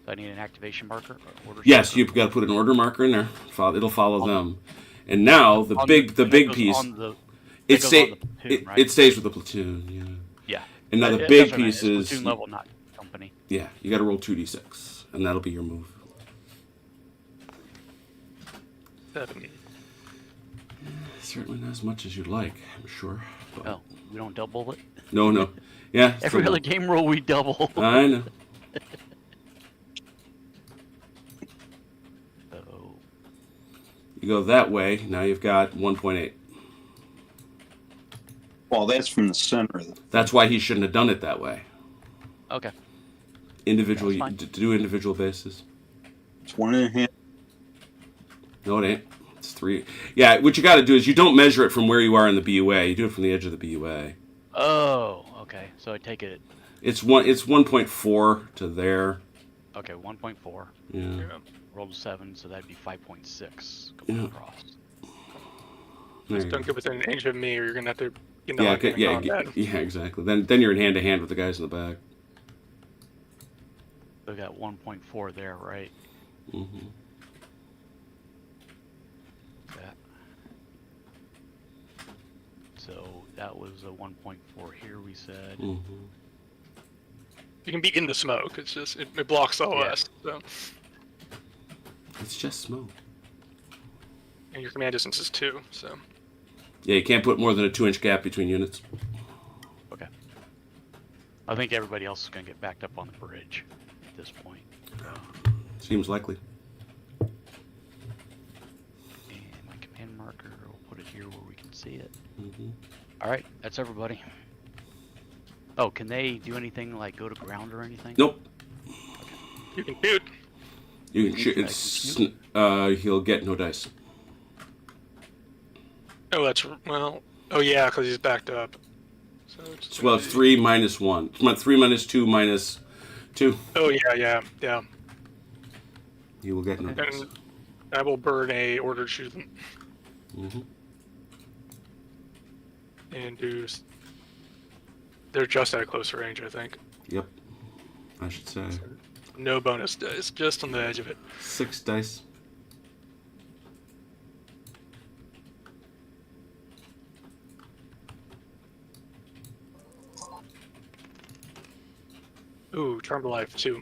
So I need an activation marker. Or order Yes, marker? you've got to put an order marker in there. It'll follow them. And now the big piece. It stays with the platoon. Yeah. Yeah. And now the That's big what I meant. piece It's is. platoon level, not company. Yeah, you got to roll 2d6, and that'll be your move. 7. Certainly not as much as you'd like, I'm sure. But Oh, we don't double it. no. Yeah. Every still- other game roll we double. I know. So You go that way. Now you've got 1.8. Well, that's from the center of the. That's why he shouldn't have done it that way. okay. Individual That's fine. to do individual bases. It's 1.5. No, it ain't. It's 3. Yeah, what you got to do is you don't measure it from where you are in the BUA. You do it from the edge of the BUA. Oh, okay. So I take it. It's 1.4 to there. Okay, 1.4. Yeah. Yeah. Rolled a 7, so that'd be 5.6 going Yeah. across. There you Don't go. get within an inch of me, or you're gonna have to. Yeah, exactly. Then you're in hand to hand with the guys in the back. So we got 1.4 there, right? Mm-hmm. That. So that was a 1.4 here. We said. Mm-hmm. You can be in the smoke. It's just it blocks all Yeah. west. So, It's just smoke. and your command distance is 2. So. Yeah, you can't put more than a 2-inch gap between units. Okay. I think everybody else is gonna get backed up on the bridge at this point. Seems likely. And my command marker, we'll put it here where we can see it. Mm-hmm. All right, that's everybody. Oh, can they do anything like go to ground or anything? Nope. You can shoot. You can shoot. It's he'll get no dice. Oh, that's well. Oh yeah, because he's backed up. So it's Well, it's 3 minus 1. 3 minus 2 minus 2. Oh yeah. You will get Okay. notice. And I will burn a order to shoot them Mm-hmm. and do. They're just at a closer range, I think. Yep. I should say. No bonus dice, just on the edge of it. 6 dice. Ooh, charm to life 2.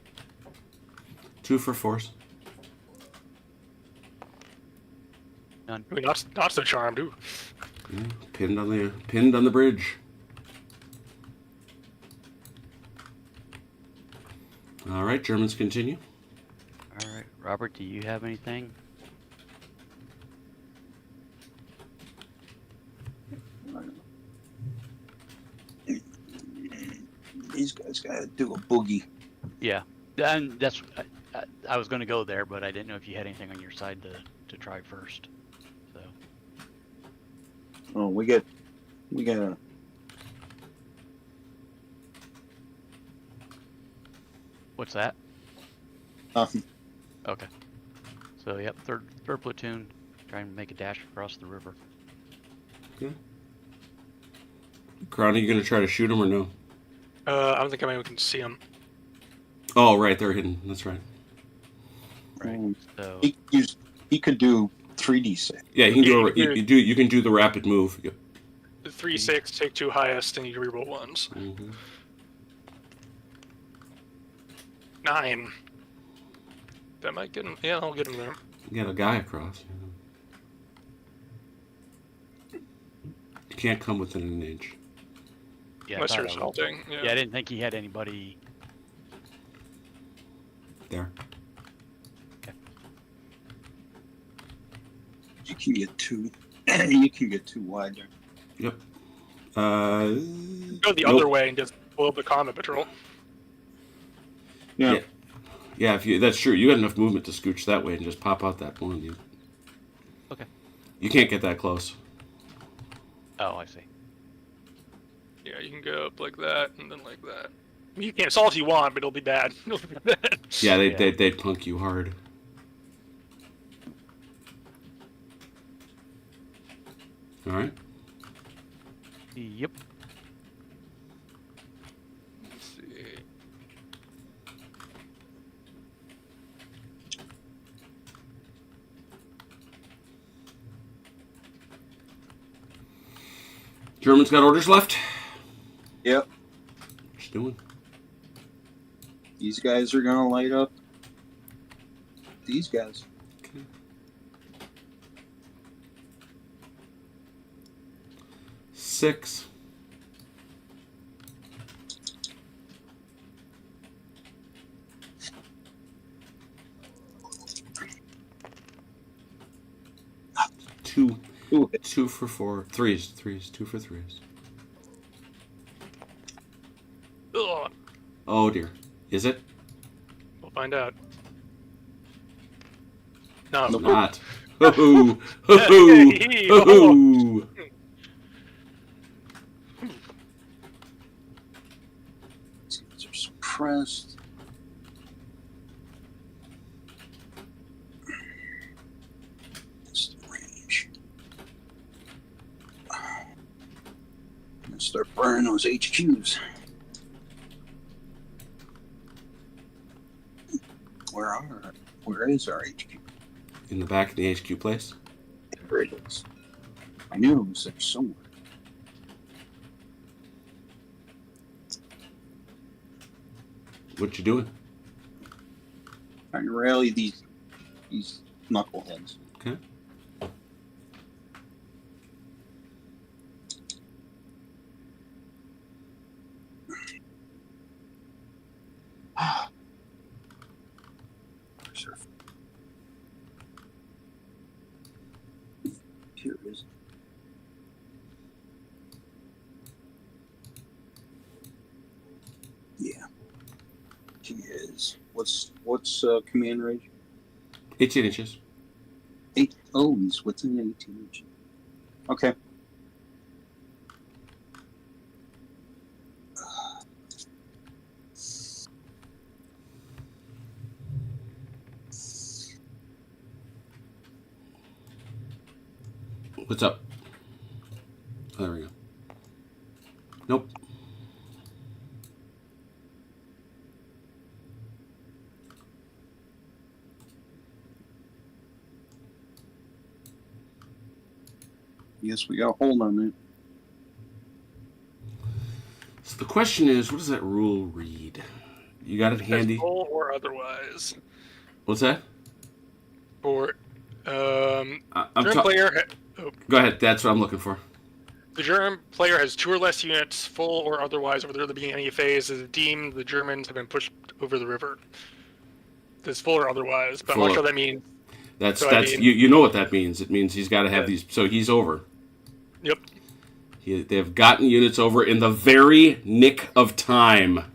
2 for force. None. I mean, not so charmed. Ooh. Yeah, pinned on the bridge. All right, Germans continue. All right, Robert, do you have anything? These guys gotta do a boogie. Yeah, and that's I was going to go there, but I didn't know if you had anything on your side to try first. So Oh, we got a what's that? nothing. Okay. So yep, third platoon, trying to make a dash across the river. Crown, are you going to try to shoot him or no? I don't think anyone can see him. Oh, right, they're hidden. That's right. Right. So He could do 3d6. Yeah, you can Yeah, you can do the rapid move. Yep. 3-6, take 2 highest, and you reroll ones. Mm-hmm. 9. That might get him. Yeah, I'll get him there. You got a guy across. You can't come within an inch. yeah, I Unless thought you're I was- assaulting. yeah, I didn't think he had anybody. There. You can get 2. You can get 2 wide there. Yep. Go the other way and just blow up the combat patrol. Yeah. Yeah, if you that's true. You got enough movement to scooch that way and just pop out that one. Okay. You can't get that close. Oh, I see. Yeah, you can go up like that and then like that. I mean, you can assault if you want, but it'll be bad. It'll be bad. Yeah, Yeah. they'd punk you hard. All right. Yep. Let's see. Germans got orders left. Yep. What you doing? These guys are gonna light up. These guys. Okay. 6. Two. Ooh, 2 for 4. Threes. 2 for 3s. Ugh. Oh dear. Is it? We'll find out. No. Nope. Not. Hoo-hoo. Hoo-hoo. Hey, Hoo-hoo. these guys are suppressed. That's the range. I'm gonna start burning those HQs. Where is our HQ? In the back of the HQ place. There it is. I knew it was there somewhere. What you doing? Trying to rally these knuckleheads. Okay. Where's our- Here it is. Yeah. She is. What's command range? 18 inches. 8. Oh, he's within 18 inches. Okay. What's up? Oh, there we go. Nope. Yes, we got a hold on it. So the question is, what does that rule read? You got it handy? Full or otherwise. What's that? Or I'm German ta- player. Go ahead. That's what I'm looking for. The German player has 2 or less units, full or otherwise, over the beginning of the phase. Is deemed the Germans have been pushed over the river. It's full or otherwise, but I'm not sure what that means. That's So, you know what that means. It means he's got to have Yeah. these. So he's over. Yep. They've gotten units over in the very nick of time.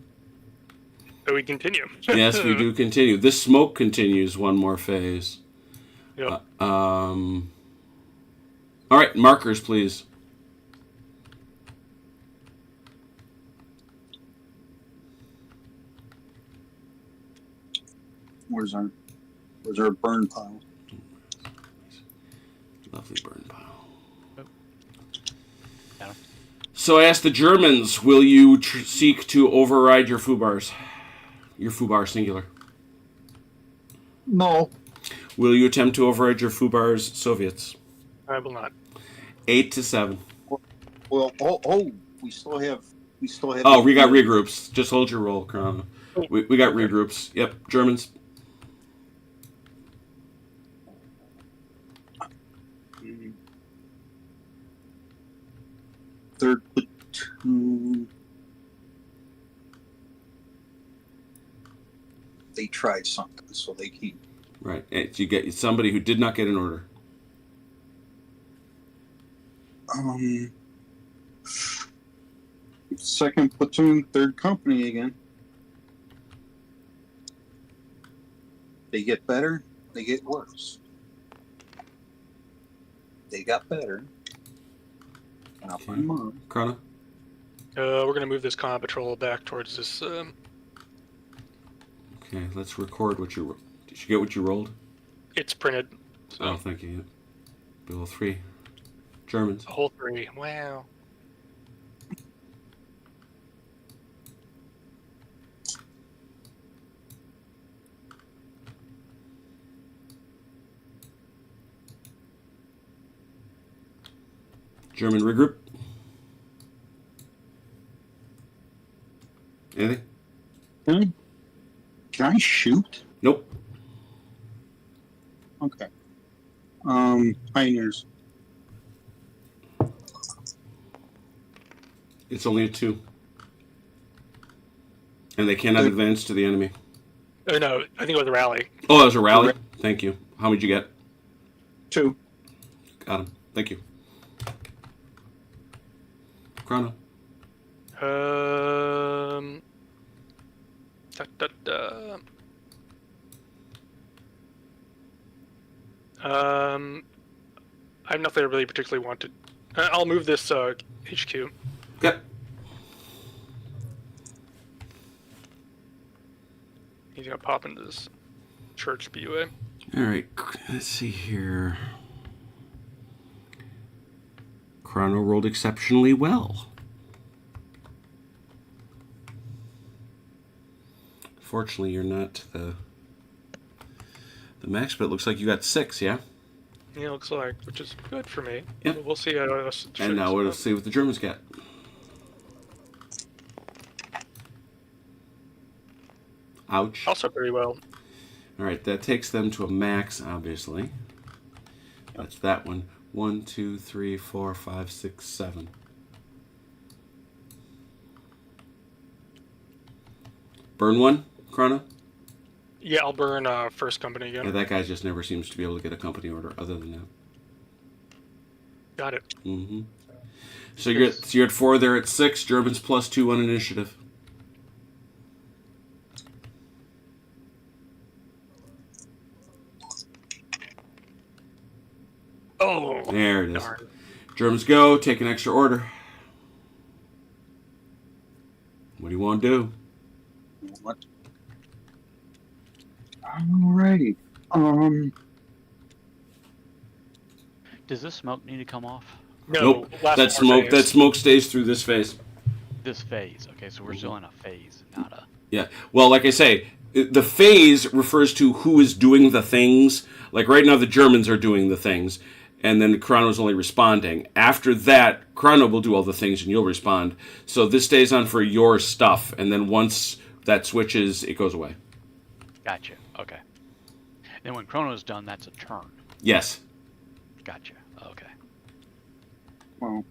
So we continue. Yes, we do continue. This smoke continues one more phase. Yep. All right, markers, please. Where's our burn pile? Lovely burn pile. Yeah. So I asked the Germans, will you seek to override your FUBARs? Your FUBAR singular. No. Will you attempt to override your FUBARs Soviets? I will not. 8-7. Well, we still have. Oh, we got regroups. Just hold your roll, Crown. We got regroups. Yep, Germans. Third platoon. They tried something, so they keep. Right. And you get somebody who did not get an order. Second platoon, third company again. They get better, they get worse. They got better. Not by much. Krana? We're going to move this combat patrol back towards this. Okay, let's record what you... Did you get what you rolled? It's printed. So Oh, thank you. Below 3. Germans. a whole 3. Wow. German regroup. Anything? Can I shoot? Nope. Okay. Pioneers. It's only a 2. And they cannot advance to the enemy. Oh, no, I think it was a rally. Oh, that was a rally? Thank you. How many did you get? 2. Got him. Thank you. Chrono. Da, da, da. I have nothing I really particularly wanted. I'll move this HQ. Yep. He's gonna pop into this church BUA. All right. Let's see here. Chrono rolled exceptionally well. Fortunately, you're not the max, but it looks like you got 6, yeah? Yeah, looks like, which is good for me. Yep. We'll see how us. And now we'll see what the Germans get. Ouch. Also very well. All right, that takes them to a max, obviously. That's that one. 1, 2, 3, 4, 5, 6, 7. Burn 1, Chrono? Yeah, I'll burn first company again. Yeah, that guy just never seems to be able to get a company order other than that. Got it. Mm-hmm. So you're at 4, they're at 6. Germans +2 on initiative. Oh, There it is. darn. Germans go, take an extra order. What do you want to do? What? Alrighty. Does this smoke need to come off? No, Nope. last That four smoke. phase. That smoke stays through this phase. This phase. Okay, so we're still in a phase, not a. Yeah. Well, like I say, the phase refers to who is doing the things. Like right now, the Germans are doing the things, and then Chrono's only responding. After that, Chrono will do all the things, and you'll respond. So this stays on for your stuff, and then once that switches, it goes away. Gotcha. Okay. Then when Chrono's done, that's a turn. Yes. Gotcha. Okay. Well,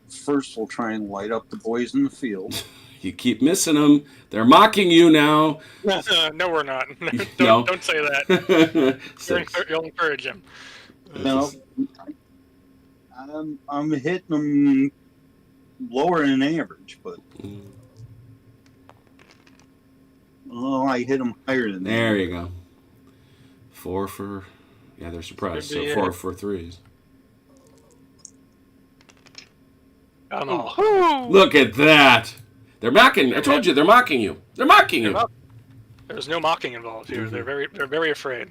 first we'll try and light up the boys in the field. You keep missing them. They're mocking you now. No, we're not. No. Don't say that. Six. You'll encourage him. No, I'm hitting them lower than average, but I hit them higher than There average. you go. 4 for... Yeah, they're surprised. Could be So 4 for 3s. Look at that. They're mocking. I told you, they're mocking you. They're mocking you. There's no mocking involved here. Mm-hmm. They're very afraid.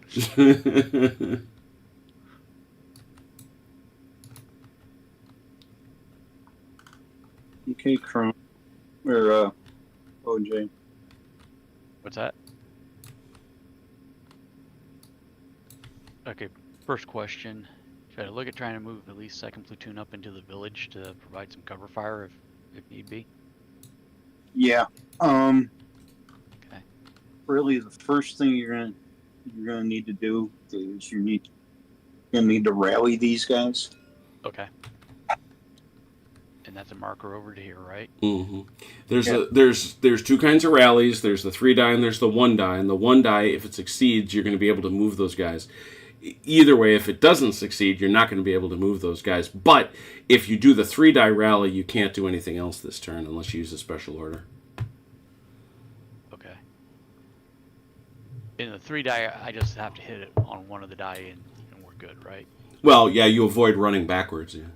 Okay, Chrome. Or, OJ. What's that? Okay, first question. Should I look at trying to move at least second platoon up into the village to provide some cover fire if need be? Yeah. Okay. Really, the first thing you're gonna need to do is you're gonna need to rally these guys. Okay. And that's a marker over to here, right? Mm-hmm. There's 2 kinds of rallies. There's the 3 die and there's the 1 die. And the 1 die, if it succeeds, you're going to be able to move those guys. Either way, if it doesn't succeed, you're not going to be able to move those guys. But if you do the 3 die rally, you can't do anything else this turn unless you use a special order. Okay. In the 3 die, I just have to hit it on one of the die and we're good, right? Well, yeah, you avoid running backwards. Yeah.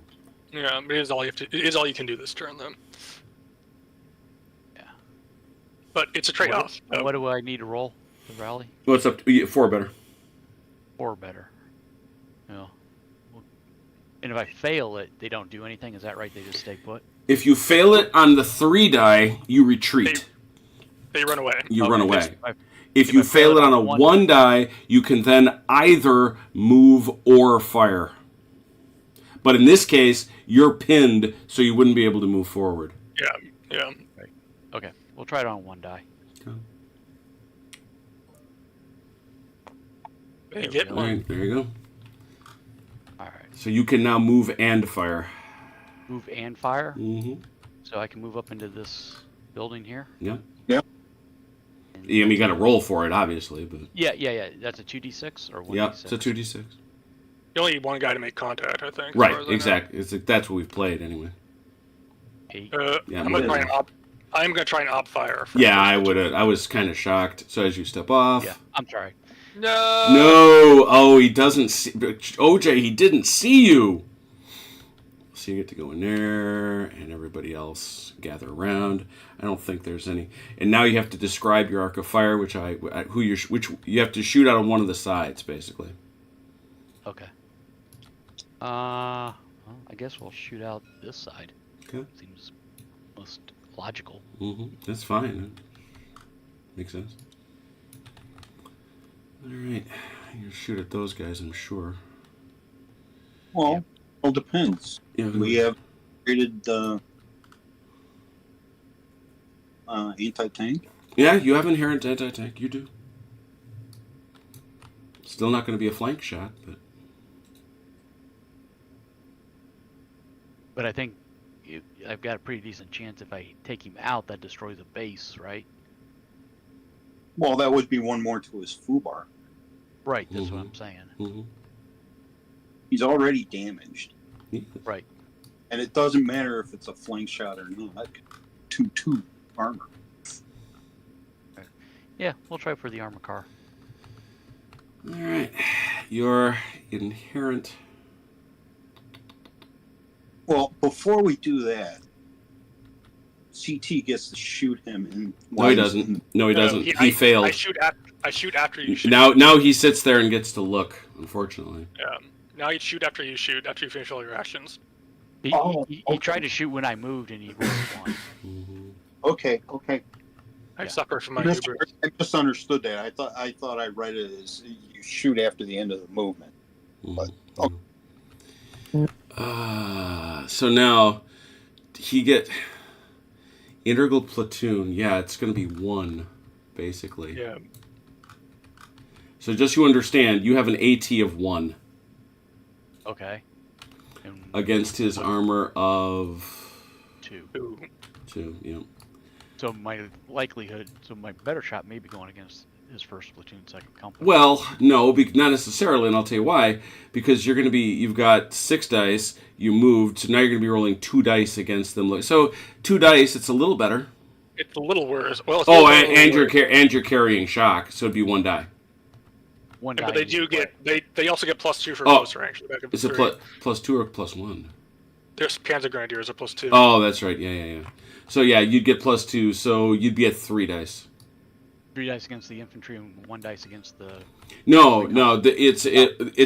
Yeah, but it is all you have to. It is all you can do this turn, then. Yeah. But it's a trade-off. What do I need to roll to rally? Well, it's up to 4 better. 4 better. Yeah. Well, and if I fail it, they don't do anything. Is that right? They just stay put. If you fail it on the 3 die, you retreat. They run away. You Okay, run if away. I- If if you I fail it on a 1 die, you can then either move or fire. But in this case, you're pinned, so you wouldn't be able to move forward. Yeah. Okay, we'll try it on 1 die. They get All one. right, there you go. All right. So you can now move and fire. Move and fire. Mm-hmm. So I can move up into this building here. Yeah. Yep. And You got to roll for it, obviously, but Yeah. That's a 2d6 or 1d6. yeah, it's a 2d6. You only need one guy to make contact, I think. as Right, far as I know. exactly. That's what we've played anyway. 8. Yeah, I'm me gonna try too. and op fire. For Yeah, I would. I was kind of shocked. So as you step off. Yeah. I'm sorry. No. No. Oh, he doesn't see. OJ, he didn't see you. So you get to go in there, and everybody else gather around. I don't think there's any. And now you have to describe your arc of fire, which which you have to shoot out on one of the sides, basically. Okay. Well, I guess we'll shoot out this side. Okay. Seems most logical. Mm-hmm. That's fine. Makes sense. All right, you shoot at those guys, I'm sure. Well, Yeah. it all depends. Yeah. We have created anti-tank. Yeah, you have inherent anti-tank. You do. Still not going to be a flank shot, but But I think I've got a pretty decent chance if I take him out, that destroys a base, right? Well, that would be one more to his foobar. Right, that's what Mhm. I'm saying. mm-hmm. He's already damaged. Right. And it doesn't matter if it's a flank shot or not. 2/2 armor. Yeah, we'll try for the armor car. All right, your inherent. Well, before we do that, CT gets to shoot him. And No, he doesn't. No, he doesn't. He failed. I shoot after you shoot. Now he sits there and gets to look. Unfortunately. Yeah. Now you shoot after you finish all your actions. He okay. tried to shoot when I moved, and he rolled one. Mhm. Okay. I Yeah. suffer from my I hubris. misunderstood that. I thought I read it as you shoot after the end of the movement. But So now he get integral platoon. Yeah, it's going to be 1, basically. Yeah. So just you understand, you have an AT of 1 Okay. And against his armor of 2. Ooh. 2. Yeah. So my better shot may be going against his first platoon, second company. Well, no, not necessarily, and I'll tell you why. Because you've got 6 dice, you moved, so now you're going to be rolling 2 dice against them. So 2 dice, it's a little better. It's a little worse. Well, it's Oh, a little and worse. you're carrying shock, so it'd be 1 die. One Yeah, die. but they do get they also get +2 for Oh, close range. Is it plus 2 or plus 1? Their Panzer Grenadiers are +2. Oh, that's right. Yeah. So yeah, you'd get plus 2, so you'd be at 3 dice. 3 dice against the infantry and 1 dice against the. No, it's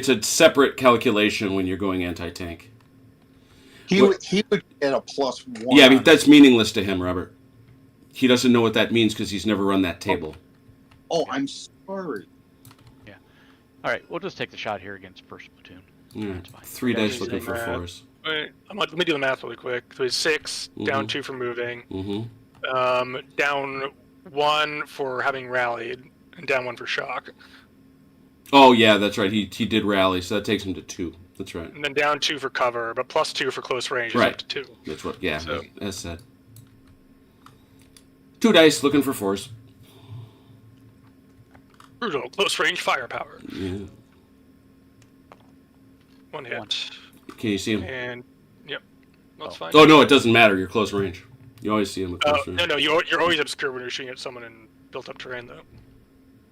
a separate calculation when you're going anti-tank. he would get a +1. Yeah, I mean, that's meaningless to him, Robert. He doesn't know what that means because he's never run that table. Oh, I'm sorry. Yeah. All right, we'll just take the shot here against first platoon. Yeah. That's fine. 3 Yeah, dice he's looking saying for that. force. Wait, let me do the math really quick. So it's 6, down Mhm. 2 for moving, Mm-hmm. down 1 for having rallied, and down 1 for shock. Oh yeah, that's right. He did rally, so that takes him to 2. That's right. And then down 2 for cover, but +2 for close range is Right. up to 2. That's what. Yeah, So- as said. 2 dice looking for force. Brutal, close range firepower. Yeah. 1 hit. One. Can you see him? And, yep, that's fine. Oh no, it doesn't matter. You're close range. You always see him at close range. No, you're always obscure when you're shooting at someone in built-up terrain, though.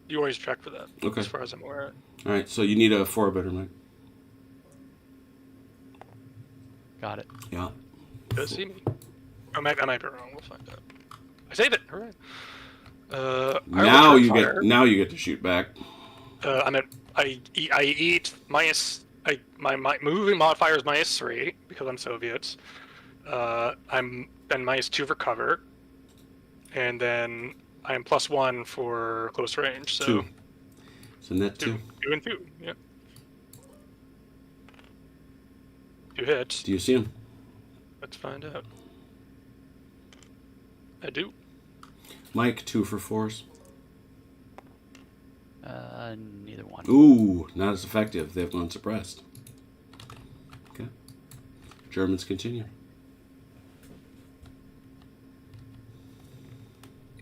You always check for that, Okay. as far as I'm aware. All right, so you need a 4 better, Mike. Got it. Yeah. Does see me? I might be wrong. We'll find out. I save it. Hooray! Now you get to shoot back. I eat minus. My moving modifier is -3 because I'm Soviets. I'm then -2 for cover, and then I am +1 for close range. So 2. So net 2. 2 and 2. Yeah. 2 hits. Do you see him? Let's find out. I do. Mike, 2 for force. Neither one. Ooh, not as effective. They've gone suppressed. Okay. Germans continue.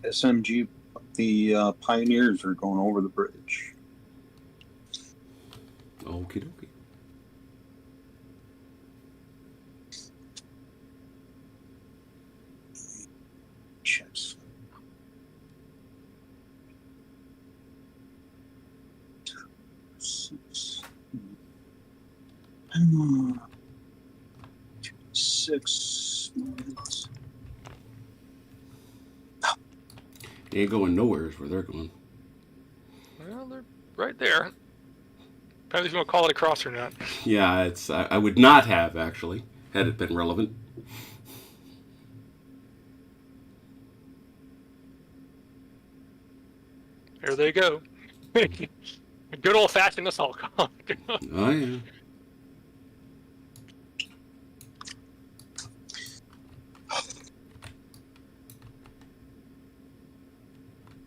SMG, the Pioneers are going over the bridge. Okie dokie. Chips. Six. 6 minutes. They ain't going nowhere is where they're going. Well, they're right there. Depends if you want to call it a cross or not. Yeah, it's. I would not have, actually, had it been relevant. There they go. Good old-fashioned assault call. Oh, yeah.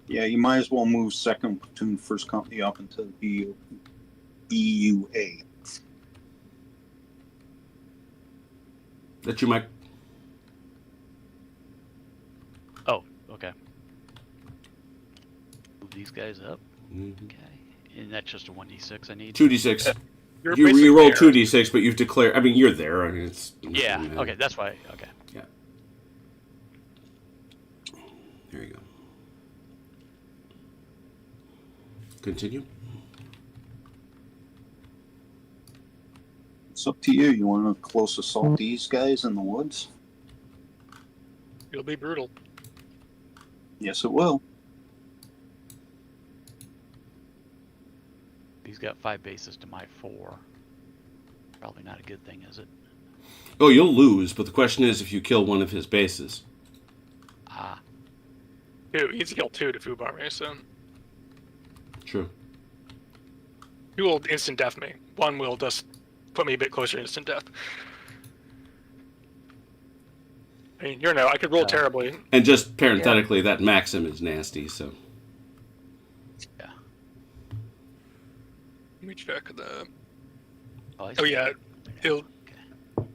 Yeah, you might as well move second platoon, first company up into the BUA. That's you, Mike. Oh, okay. Move these guys up. Mhm. Okay. And that's just a 1d6 I need. 2d6. You're You basically roll there. 2d6, but you've declared. I mean, you're there. I mean, it's. Yeah, okay, that's why. Okay. Yeah. There you go. Continue. It's up to you. You want to close assault these guys in the woods? You'll be brutal. Yes, it will. He's got 5 bases to my 4. Probably not a good thing, is it? Oh, you'll lose, but the question is if you kill one of his bases. Ah, Two. He's killed 2 to food army, so True. 2 will instant death me. 1 will just put me a bit closer to instant death. I mean, I could roll terribly. And just parenthetically, that Maxim is nasty, so. yeah. Let me check the. I Oh see. yeah, it'll. Okay.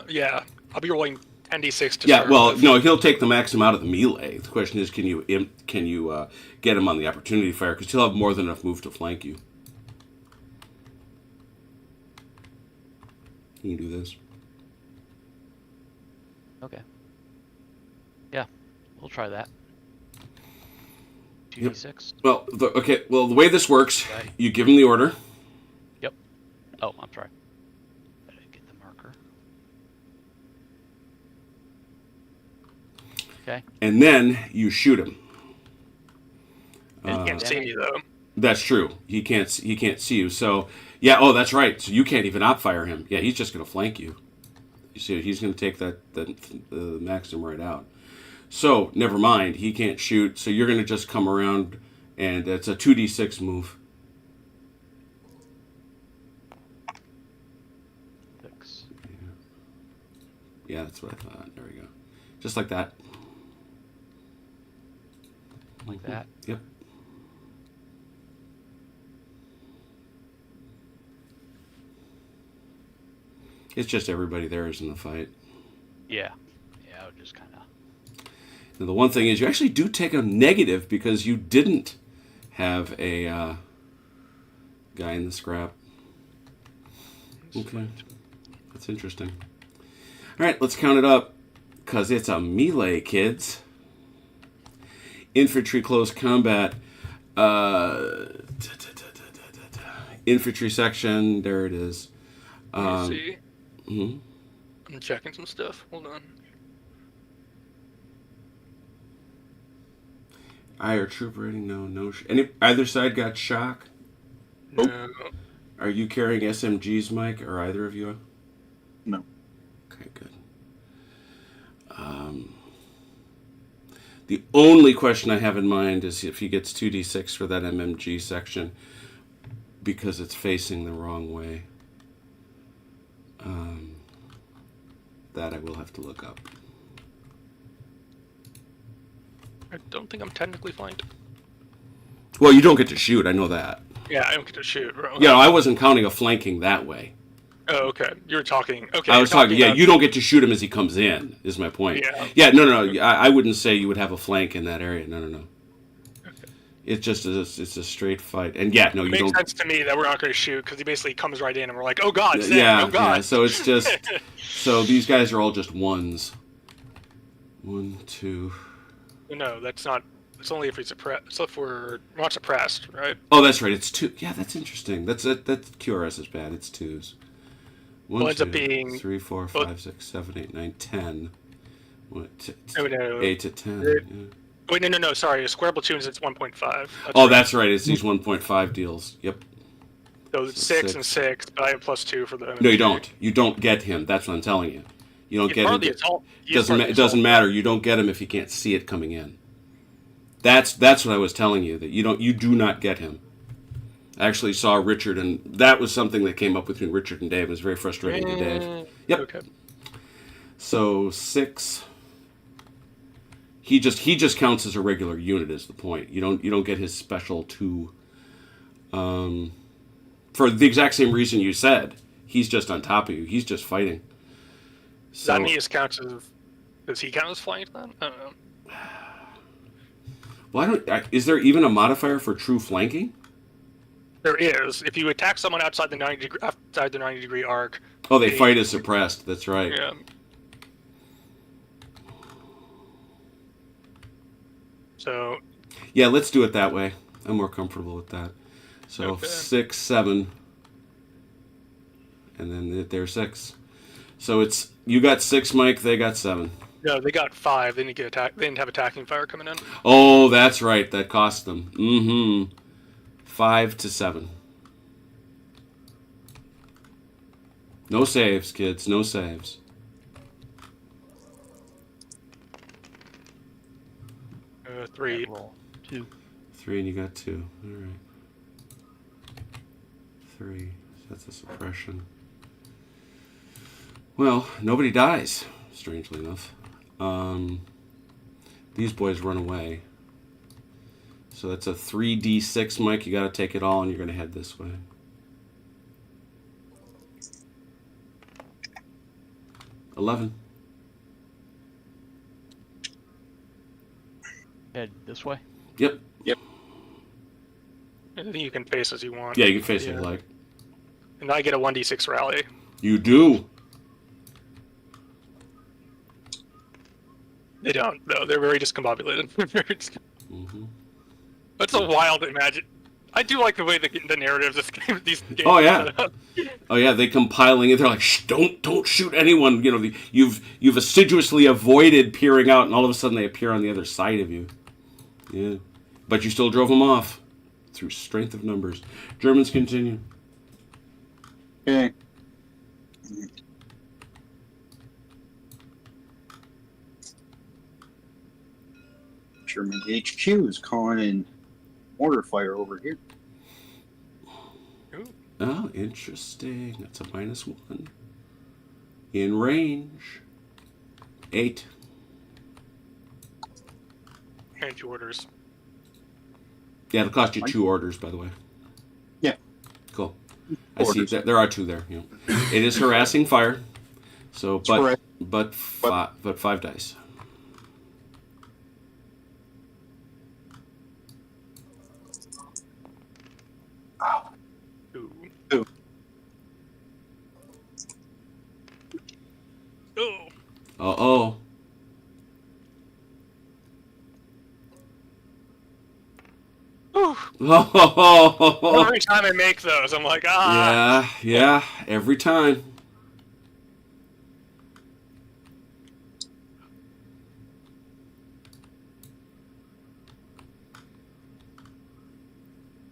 Yeah, I'll be rolling 10d6 to Yeah, start well, with. no, he'll take the Maxim out of the melee. The question is, can you get him on the opportunity fire? Because he'll have more than enough move to flank you. Can you do this? Okay. Yeah, we'll try that. Yep. 2d6. Well, the way this works, Okay. you give him the order. Yep. Oh, I'm sorry. Gotta get the marker. Okay. And then you shoot him. He can't see me though. That's true. He can't see you. So yeah. Oh, that's right. So you can't even op fire him. Yeah, he's just going to flank you. You see, he's going to take the Maxim right out. So never mind. He can't shoot. So you're going to just come around, and it's a 2d6 move. 6. Yeah, that's what I thought. There we go. Just like that. Like that. Yep. It's just everybody there is in the fight. Yeah. Yeah, I would just kind of. Now, the one thing is, you actually do take a negative because you didn't have a guy in the scrap. Okay. That's interesting. All right, let's count it up because it's a melee, kids. Infantry close combat. Infantry section, there it is. Let me see. Mhm. I'm checking some stuff. Hold on. Ire troop rating, no. Either side got shock? No. Are you carrying SMGs, Mike, or either of you? No. Okay, good. The only question I have in mind is if he gets 2d6 for that MMG section because it's facing the wrong way. That I will have to look up. I don't think I'm technically flanked. Well, you don't get to shoot, I know that. Yeah, I don't get to shoot, bro. Yeah, no, I wasn't counting a flanking that way. Oh, okay. You were talking. Okay. I was talking, about- you don't get to shoot him as he comes in, is my point. Yeah. Yeah, no. I wouldn't say you would have a flank in that area. No. Okay. It's just it's a straight fight. And yeah, no, you It makes don't. sense to me that we're not going to shoot because he basically comes right in and we're like, oh god, Sam, Yeah, oh god. yeah. So it's just so these guys are all just ones. 1, 2. No, that's not. It's only if we suppress. So if we're not suppressed, right? Oh, that's right. It's 2. Yeah, that's interesting. That's QRS is bad. It's 2s. 1, Well, ends 2, up being 3, 4, well- 5, 6, 7, 8, 9, 10. No. 8 to 10. It- Yeah. Wait, no. Sorry, square platoons. It's 1.5. Oh, right. that's right. It's these 1.5 deals. Yep. So it's 6 6. and 6, but I have +2 for the. No, you don't. You don't get him. That's what I'm telling you. You don't He's get part him. of the assault. It doesn't matter. You don't get him if you can't see it coming in. That's what I was telling you, that you do not get him. I actually saw Richard, and that was something that came up between Richard and Dave. It was very frustrating to Dave. Yep. Okay. So 6. He just counts as a regular unit is the point. You don't get his special 2. For the exact same reason you said. He's just on top of you. He's just fighting. Does that mean he counts as? Does he count as flanked then? I don't know. Well, is there even a modifier for true flanking? There is. If you attack someone outside the 90-degree arc. Oh, they fight as suppressed. That's right. Yeah. So. Yeah, let's do it that way. I'm more comfortable with that. So Okay. 6, 7, and then they're 6. So it's you got 6, Mike. They got 7. No, they got 5. They didn't get attack. They didn't have attacking fire coming in. Oh, that's right. That cost them. 5 to 7. No saves, kids. No saves. Three. Roll 2. 3 and you got 2. All right. 3. That's a suppression. Well, nobody dies, strangely enough. These boys run away. So that's a 3d6, Mike. You got to take it all, and you're going to head this way. $11. Head this way. Yep. I think you can face as you want. Yeah, you can face it like. And I get a 1d6 rally. You do. They don't. No, they're very discombobulated. Mm-hmm. That's a wild imagine. I do like the way the narratives this game, these games. Oh, yeah. are set up. Oh yeah, they compiling it. They're like, shh, don't shoot anyone. You know, you've assiduously avoided peering out, and all of a sudden they appear on the other side of you. Yeah, but you still drove them off through strength of numbers. Germans continue. Okay. German HQ is calling in mortar fire over here. Ooh. Oh, interesting. That's a -1. In range. 8. And 2 orders. Yeah, it'll cost you 2 orders, by the way. Yeah. Cool. I see. Orders. There are 2 there. Yeah. It is harassing fire. So, correct. but 5 dice. Ooh. Ooh. Ooh. Uh-oh. Ooh. Oh. Every time I make those, I'm like, ah. Yeah, every time.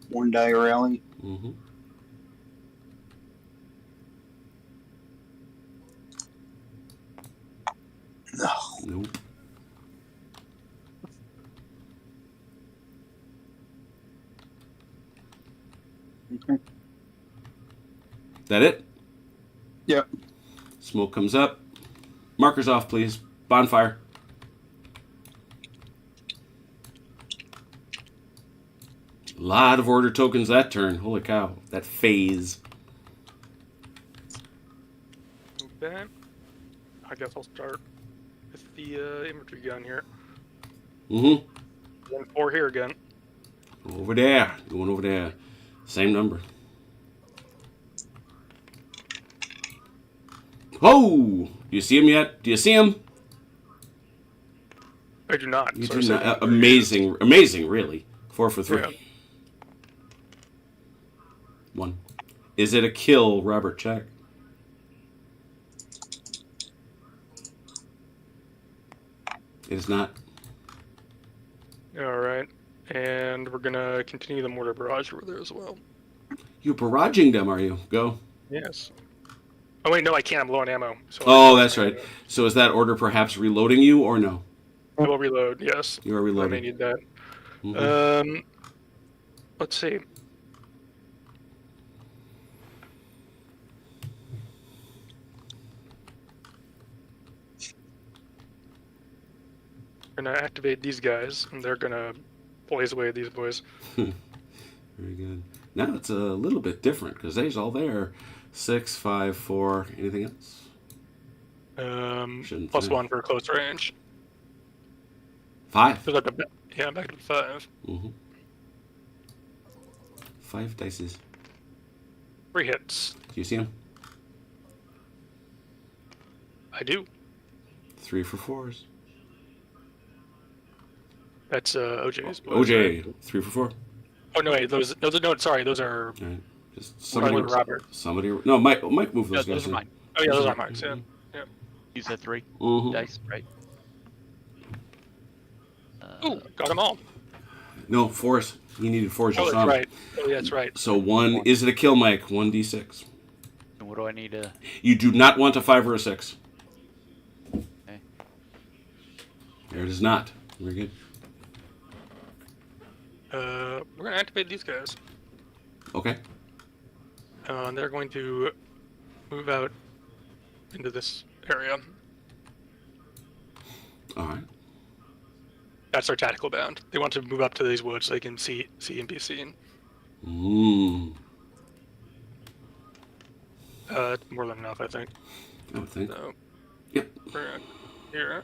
One die rally. Mm-hmm. No. Nope. Okay. That it? Yep. Smoke comes up. Markers off, please. Bonfire. A lot of order tokens that turn. Holy cow. That phase. Okay. I guess I'll start with the infantry gun here. Mm-hmm. 1-4 here again. Over there. Going over there. Same number. Oh! Do you see him yet? Do you see him? I do not. You So do I not. said- Amazing. Amazing, really. 4 for 3. Yeah. 1. Is it a kill, Robert? Check. It is not. All right. And we're going to continue the mortar barrage over there as well. You're barraging them, are you? Go. Yes. Oh, wait, no, I can't. I'm low on ammo. So Oh, that's right. So is that order perhaps reloading you or no? I will reload, yes. You are I may reloading. need that. Mhm. Let's see. Gonna activate these guys, and they're gonna blaze away these boys. Very good. Now it's a little bit different because they's all there. 6, 5, 4. Anything else? Shouldn't Plus say. 1 for close range. 5. So like yeah, back to 5. Mm-hmm. 5 dices. 3 hits. Do you see them? I do. 3 for 4s. That's OJ's boys. OJ. Right? 3 for 4. Oh no, wait, those are no. Sorry, those are All right. Just Robert. somebody. Robert. Somebody. No, Mike. Mike, move Yeah, those those guys are in. mine. Oh yeah, those are Mike's. Yeah. You said 3 Mhm. dice, right? Ooh, got them all. No, 4s. He needed 4s. Oh, You that's saw him. right. Oh yeah, that's right. So 1. Is it a kill, Mike? 1d6. And what what do I need to... You do not want a 5 or a 6. Okay. There it is not. We're good. We're gonna activate these guys. Okay. And they're going to move out into this area. All right. That's their tactical bound. They want to move up to these woods so they can see and be seen. More than enough, I think. I would think. So, Yep. we're here.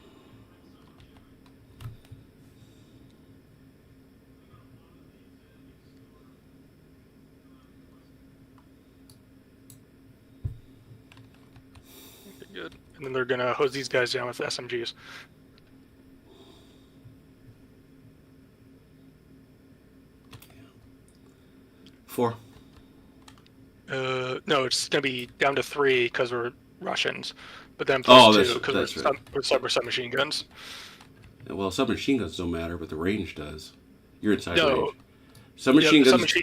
Okay, good. And then they're gonna hose these guys down with SMGs. Four. No, it's gonna be down to 3 because we're Russians, but then plus 2 because we're submachine guns. Well, submachine guns don't matter, but the range does. You're inside No. range. Submachine guns. Submachine...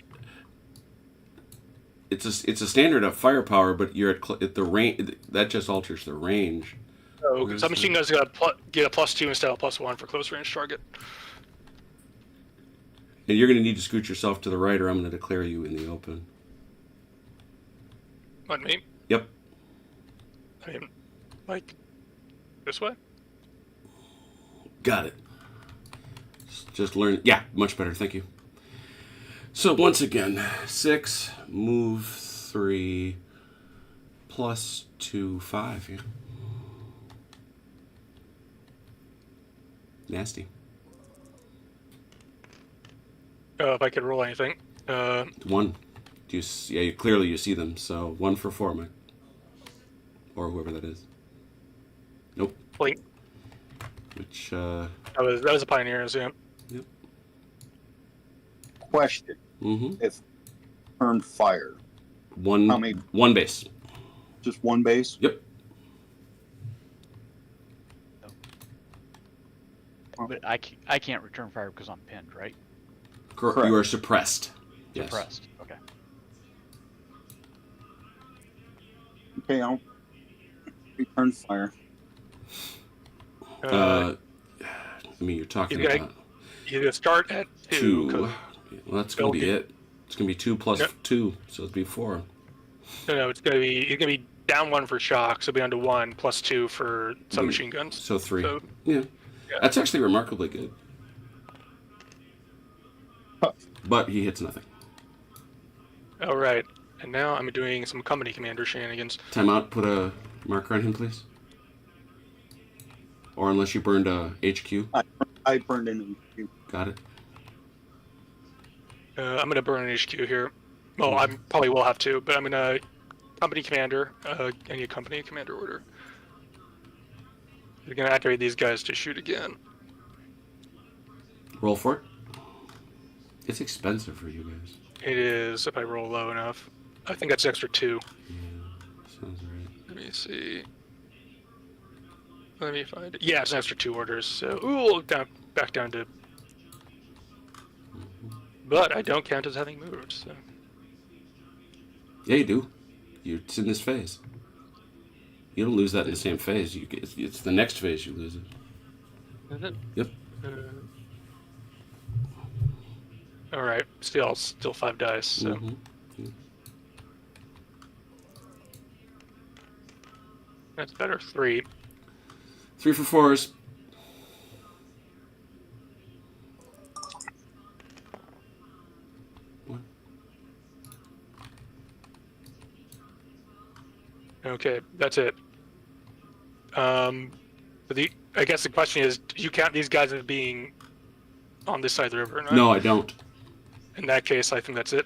It's a standard of firepower, but you're at the range. That just alters the range. No, submachine guns get a plus 2 instead of plus 1 for close range target. And you're going to need to scoot yourself to the right, or I'm going to declare you in the open. On me? Yep. I mean, like, this way? Got it. Just learn. Yeah, much better. Thank you. So once again, 6, move 3, plus 2, 5. Yeah. Nasty. If I could roll anything. 1. Clearly you see them. So 1 for 4, Mike. Or whoever that is. Nope. Blink. Which, That was a Pioneers, yeah. Yep. Question. Mm-hmm. If turn fire. How many? 1 base. Just 1 base? Yep. But I can't return fire because I'm pinned, right? Correct. You are suppressed. Yes. Suppressed. Okay. Okay, I'll return fire. I mean, you're talking about You gotta start at 2. 2. Well, that's going to be it. It's going to be 2 plus 2, so it'll be 4. No, it's gonna be down 1 for shock, so it'll be down to 1 plus 2 for submachine guns. So 3. So, yeah. That's actually remarkably good. But he hits nothing. all right, and now I'm doing some company commander shenanigans. Time out. Put a marker on him, please. Or unless you burned a HQ. I burned in. Got it. I'm gonna burn an HQ here. Well, I probably will have to, but I'm gonna company commander. I need a company commander order. You're gonna activate these guys to shoot again. Roll for it. It's expensive for you guys. It is if I roll low enough. I think that's extra 2. Yeah, sounds right. Let me see. Let me find it. Yeah, it's an extra 2 orders. So, ooh, back down to. But I don't count as having moved. So. Yeah, you do. It's in this phase. You don't lose that in the same phase. It's the next phase you lose it. Is it? Yep. All right. Still 5 dice. So. Mm-hmm. That's better. 3. 3 for 4s. Okay, that's it. But I guess the question is, do you count these guys as being on this side of the river or not? No, I don't. In that case, I think that's it.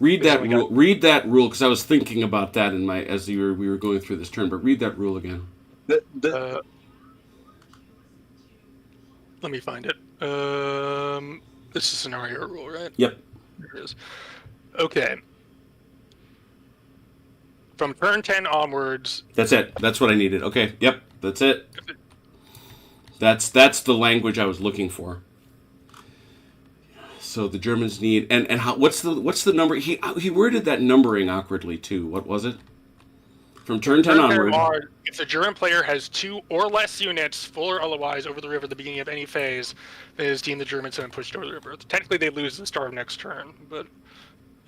Read that rule. Read that rule, because I was thinking about that as we were going through this turn. But read that rule again. Let me find it. This is scenario rule, right? Yep. There it is. Okay. From turn 10 onwards. That's it. That's what I needed. Okay. Yep. That's it. That's the language I was looking for. So the Germans need and how what's the number? He worded that numbering awkwardly too. What was it? From turn 10 onward. If the German player has 2 or less units, full or otherwise, over the river at the beginning of any phase, it is deemed the Germans have been pushed over the river. Technically, they lose the start of next turn, but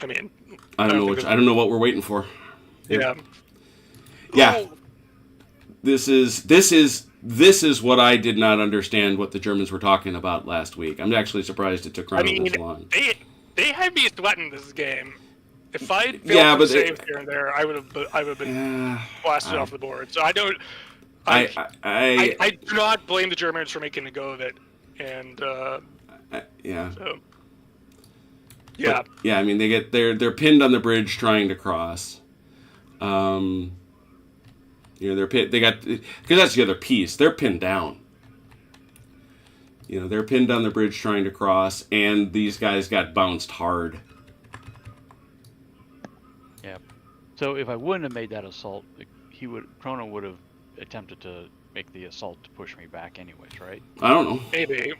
I mean, I don't know what we're waiting for. Yeah. Yeah. Oh, This is what I did not understand what the Germans were talking about last week. I'm actually surprised it took Ronald this long. They had me sweating this game. If I failed some saves here and there, I would have been blasted off the board. So I don't. I do not blame the Germans for making a go of it, and yeah. So, yeah. But, yeah, I mean they're pinned on the bridge trying to cross. You know they got because that's the other piece. They're pinned down. You know they're pinned on the bridge trying to cross, and these guys got bounced hard. Yeah. So if I wouldn't have made that assault, Cronin would have attempted to make the assault to push me back, anyways, right? I don't know. Maybe.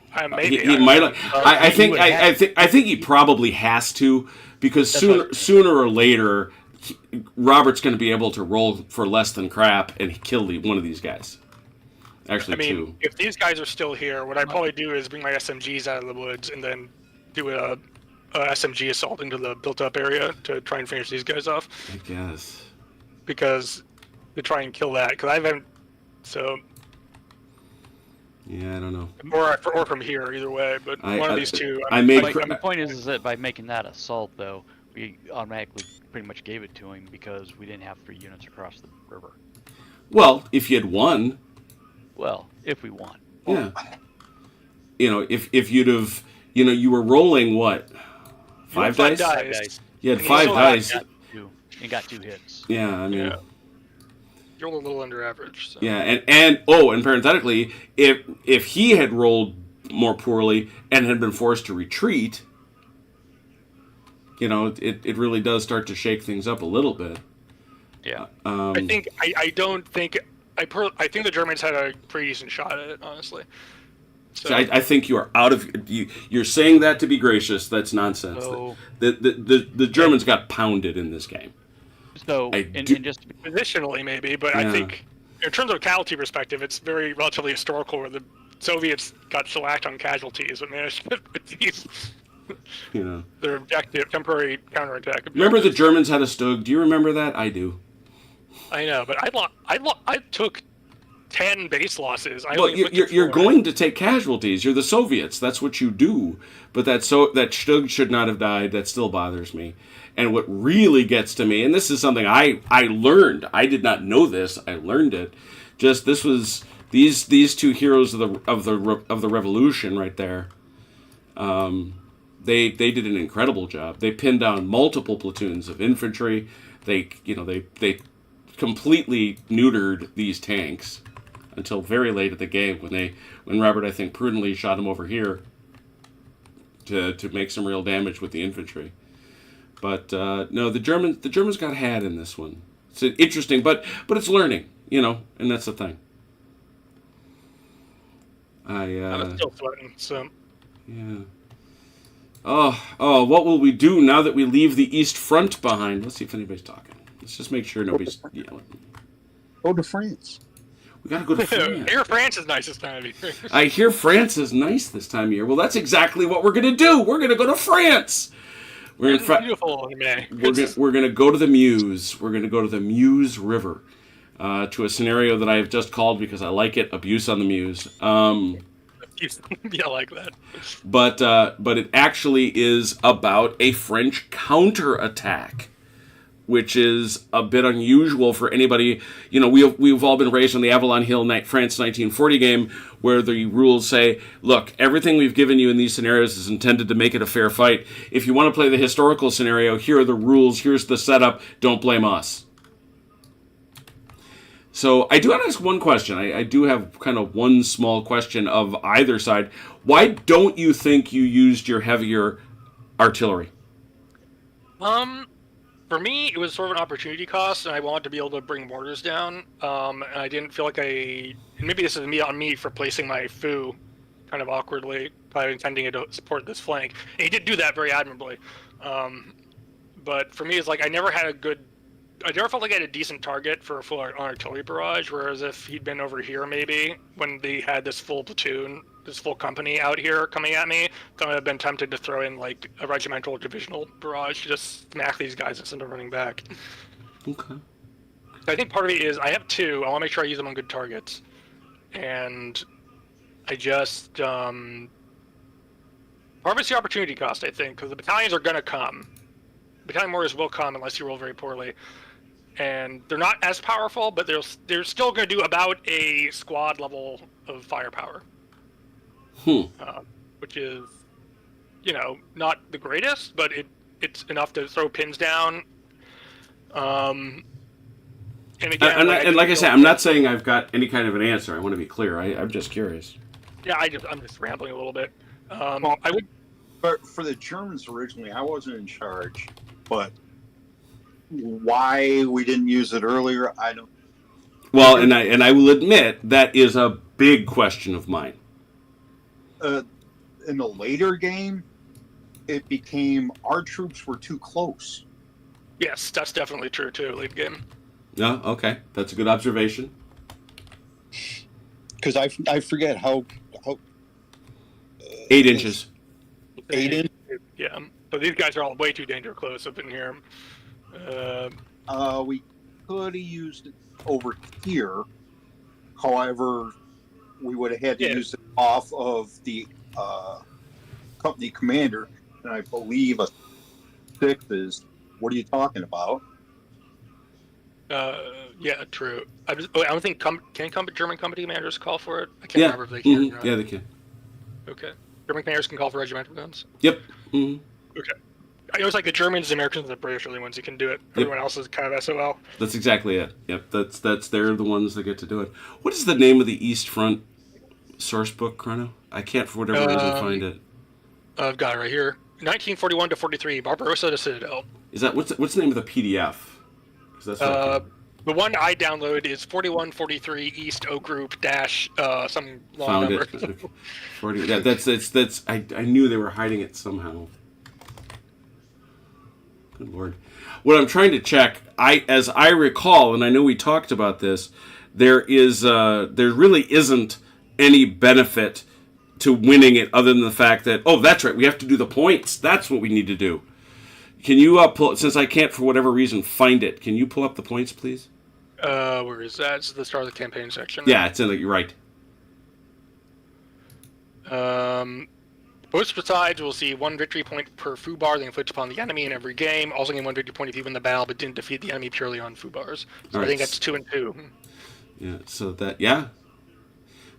He might. I think he probably has to because sooner or later. Robert's going to be able to roll for less than crap and kill one of these guys. Actually, two. If these guys are still here, what I'd probably do is bring my SMGs out of the woods and then do a SMG assault into the built-up area to try and finish these guys off. I guess. Because to try and kill that, because I haven't. So. Yeah, I don't know. Or from here, either way, but one of these two. The point is that by making that assault, though, we automatically pretty much gave it to him because we didn't have 3 units across the river. Well, if you had won. Well, if we won. Yeah. You know, if you'd have, you were rolling what? 5 dice? 5 dice. You had 5 dice. And got 2 hits. Yeah, I mean. Yeah. You're a little under average. So. Yeah, and parenthetically, if he had rolled more poorly and had been forced to retreat, it really does start to shake things up a little bit. Yeah. I think the Germans had a pretty decent shot at it, honestly. So. I think you are out of you're saying that to be gracious. That's nonsense. So, the Germans got pounded in this game. So just positionally maybe, but yeah. I think in terms of casualty perspective, it's very relatively historical where the Soviets got shellacked on casualties but managed to achieve their objective, temporary counterattack objective. Remember the Germans had a Stug? Do you remember that? I do. I know, but I took 10 base losses. Well, you're going to take casualties. You're the Soviets. That's what you do. But that Stug should not have died. That still bothers me. And what really gets to me, and this is something I learned. I did not know this. I learned it. Just this was these two heroes of the revolution right there. They did an incredible job. They pinned down multiple platoons of infantry. They completely neutered these tanks until very late at the game when Robert, I think, prudently shot him over here to make some real damage with the infantry. But no, the Germans got had in this one. It's interesting, but it's learning, and that's the thing. I'm still sweating, so. Yeah. Oh, what will we do now that we leave the East Front behind? Let's see if anybody's talking. Let's just make sure nobody's yelling. Go to France. We gotta go to France. I hear France is nice this time of year. I hear France is nice this time of year. Well, that's exactly what we're gonna do. We're gonna go to France. We're beautiful in May. We're gonna go to the Meuse. We're gonna go to the Meuse River, to a scenario that I have just called because I like it. Abuse on the Meuse. Yeah, like that. But it actually is about a French counterattack, which is a bit unusual for anybody. We've all been raised on the Avalon Hill France 1940 game, where the rules say, look, everything we've given you in these scenarios is intended to make it a fair fight. If you want to play the historical scenario, here are the rules, here's the setup, don't blame us. So I do want to ask one question. I do have kind of one small question of either side. Why don't you think you used your heavier artillery? For me, it was sort of an opportunity cost, and I wanted to be able to bring mortars down. And I didn't feel like and maybe this is on me for placing my foo kind of awkwardly. by intending to support this flank. And he did do that very admirably. But for me, it's like I never felt like I had a decent target for a full artillery barrage, whereas if he'd been over here maybe, when they had this full platoon, this full company out here coming at me, then I'd have been tempted to throw in like a regimental or divisional barrage to just smack these guys instead of running back. Okay. I think part of it is I have two, I want to make sure I use them on good targets. And I just, part of it's the opportunity cost, I think, because the battalions are going to come. Battalion mortars will come unless you roll very poorly. And they're not as powerful, but they're still going to do about a squad level of firepower. Which is, not the greatest, but it's enough to throw pins down. And again, like I said, I'm not saying I've got any kind of an answer. I want to be clear. I'm just curious. Yeah, I'm just rambling a little bit. Well, I would. But for the Germans originally, I wasn't in charge. But why we didn't use it earlier, I don't. Well, and I will admit that is a big question of mine. In the later game, it became our troops were too close. Yes, that's definitely true too. Late game. No, okay, that's a good observation. Because I forget how 8 inches. 8 inches. Yeah, but these guys are all way too danger close up in here. We could have used it over here. However, we would have had to use it off of the company commander, and I believe a 6 is. What are you talking about? Yeah, true. I don't think can German company commanders call for it? I can't remember if they can. Mm-hmm. Yeah, they can. Okay. German commanders can call for regimental guns? Yep. Mm-hmm. Okay. It was like the Germans, the Americans, and the British are the ones who can do it. Everyone else is kind of SOL. That's exactly it. Yep, they're the ones that get to do it. What is the name of the East Front source book, Chrono? I can't for whatever reason find it. I've got it right here. 1941 to 43, Barbarossa to Citadel. Is that what's the name of the PDF? That's the one I downloaded is 4143 East O Group dash some long found number. it. Okay. 40. Yeah, that's. I knew they were hiding it somehow. Good Lord. What I'm trying to check, as I recall, and I know we talked about this, there really isn't any benefit to winning it other than the fact that, that's right, we have to do the points. That's what we need to do. Can you pull, since I can't for whatever reason find it, can you pull up the points, please? Where is that? It's the start of the campaign section. Yeah, it's in you're right. Both sides will see 1 victory point per foo bar they inflict upon the enemy in every game. Also gain 1 victory point if you win the battle but didn't defeat the enemy purely on foo bars. So I think that's 2 and 2. Yeah,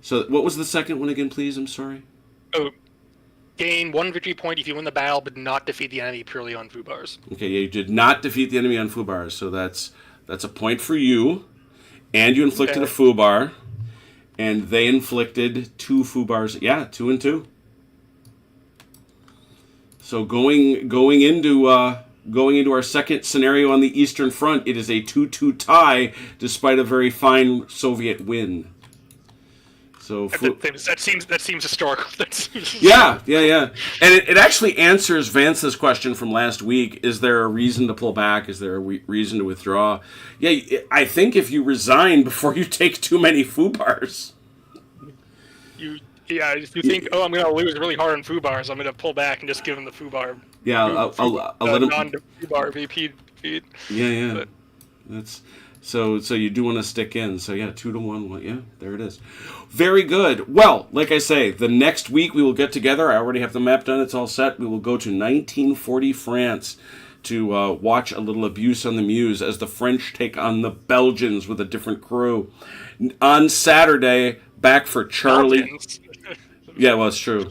So what was the second one again, please? I'm sorry. Oh, gain 1 victory point if you win the battle but not defeat the enemy purely on foo bars. Okay, yeah, you did not defeat the enemy on foo bars, so that's a point for you. And you inflicted a foo bar, and they inflicted 2 foo bars. Yeah, 2 and 2. So going into our second scenario on the Eastern Front, it is a 2-2 tie, despite a very fine Soviet win. So that seems historical. Yeah. And it actually answers Vance's question from last week. Is there a reason to pull back? Is there a reason to withdraw? Yeah, I think if you resign before you take too many foo bars. If you think, I'm going to lose really hard on foo bars, I'm going to pull back and just give him the foo bar. Yeah, I'll let him. Non-foo bar VP feed. Yeah. But, that's so you do want to stick in. So yeah, 2-1. Yeah, there it is. Very good. Well, like I say, the next week we will get together. I already have the map done. It's all set. We will go to 1940 France to watch a little abuse on the Meuse as the French take on the Belgians with a different crew. On Saturday, back for Charlie. Belgians. Yeah, well, it's true.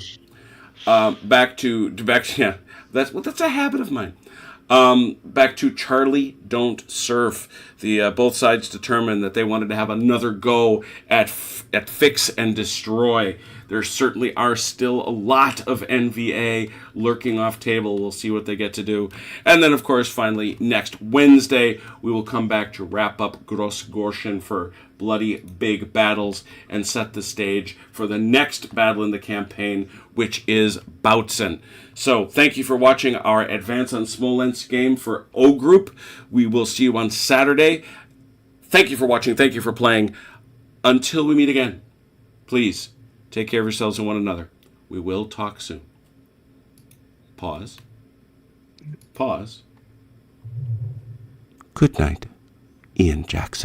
Back to yeah. That's a habit of mine. Back to Charlie Don't Surf. The both sides determined that they wanted to have another go at fix and destroy. There certainly are still a lot of NVA lurking off table. We'll see what they get to do. And then, of course, finally, next Wednesday, we will come back to wrap up Grossgorschen for bloody big battles and set the stage for the next battle in the campaign, which is Bautzen. So thank you for watching our Advance on Smolensk game for O Group. We will see you on Saturday. Thank you for watching. Thank you for playing. Until we meet again, please take care of yourselves and one another. We will talk soon. Pause. Pause. Good night, Ian Jackson.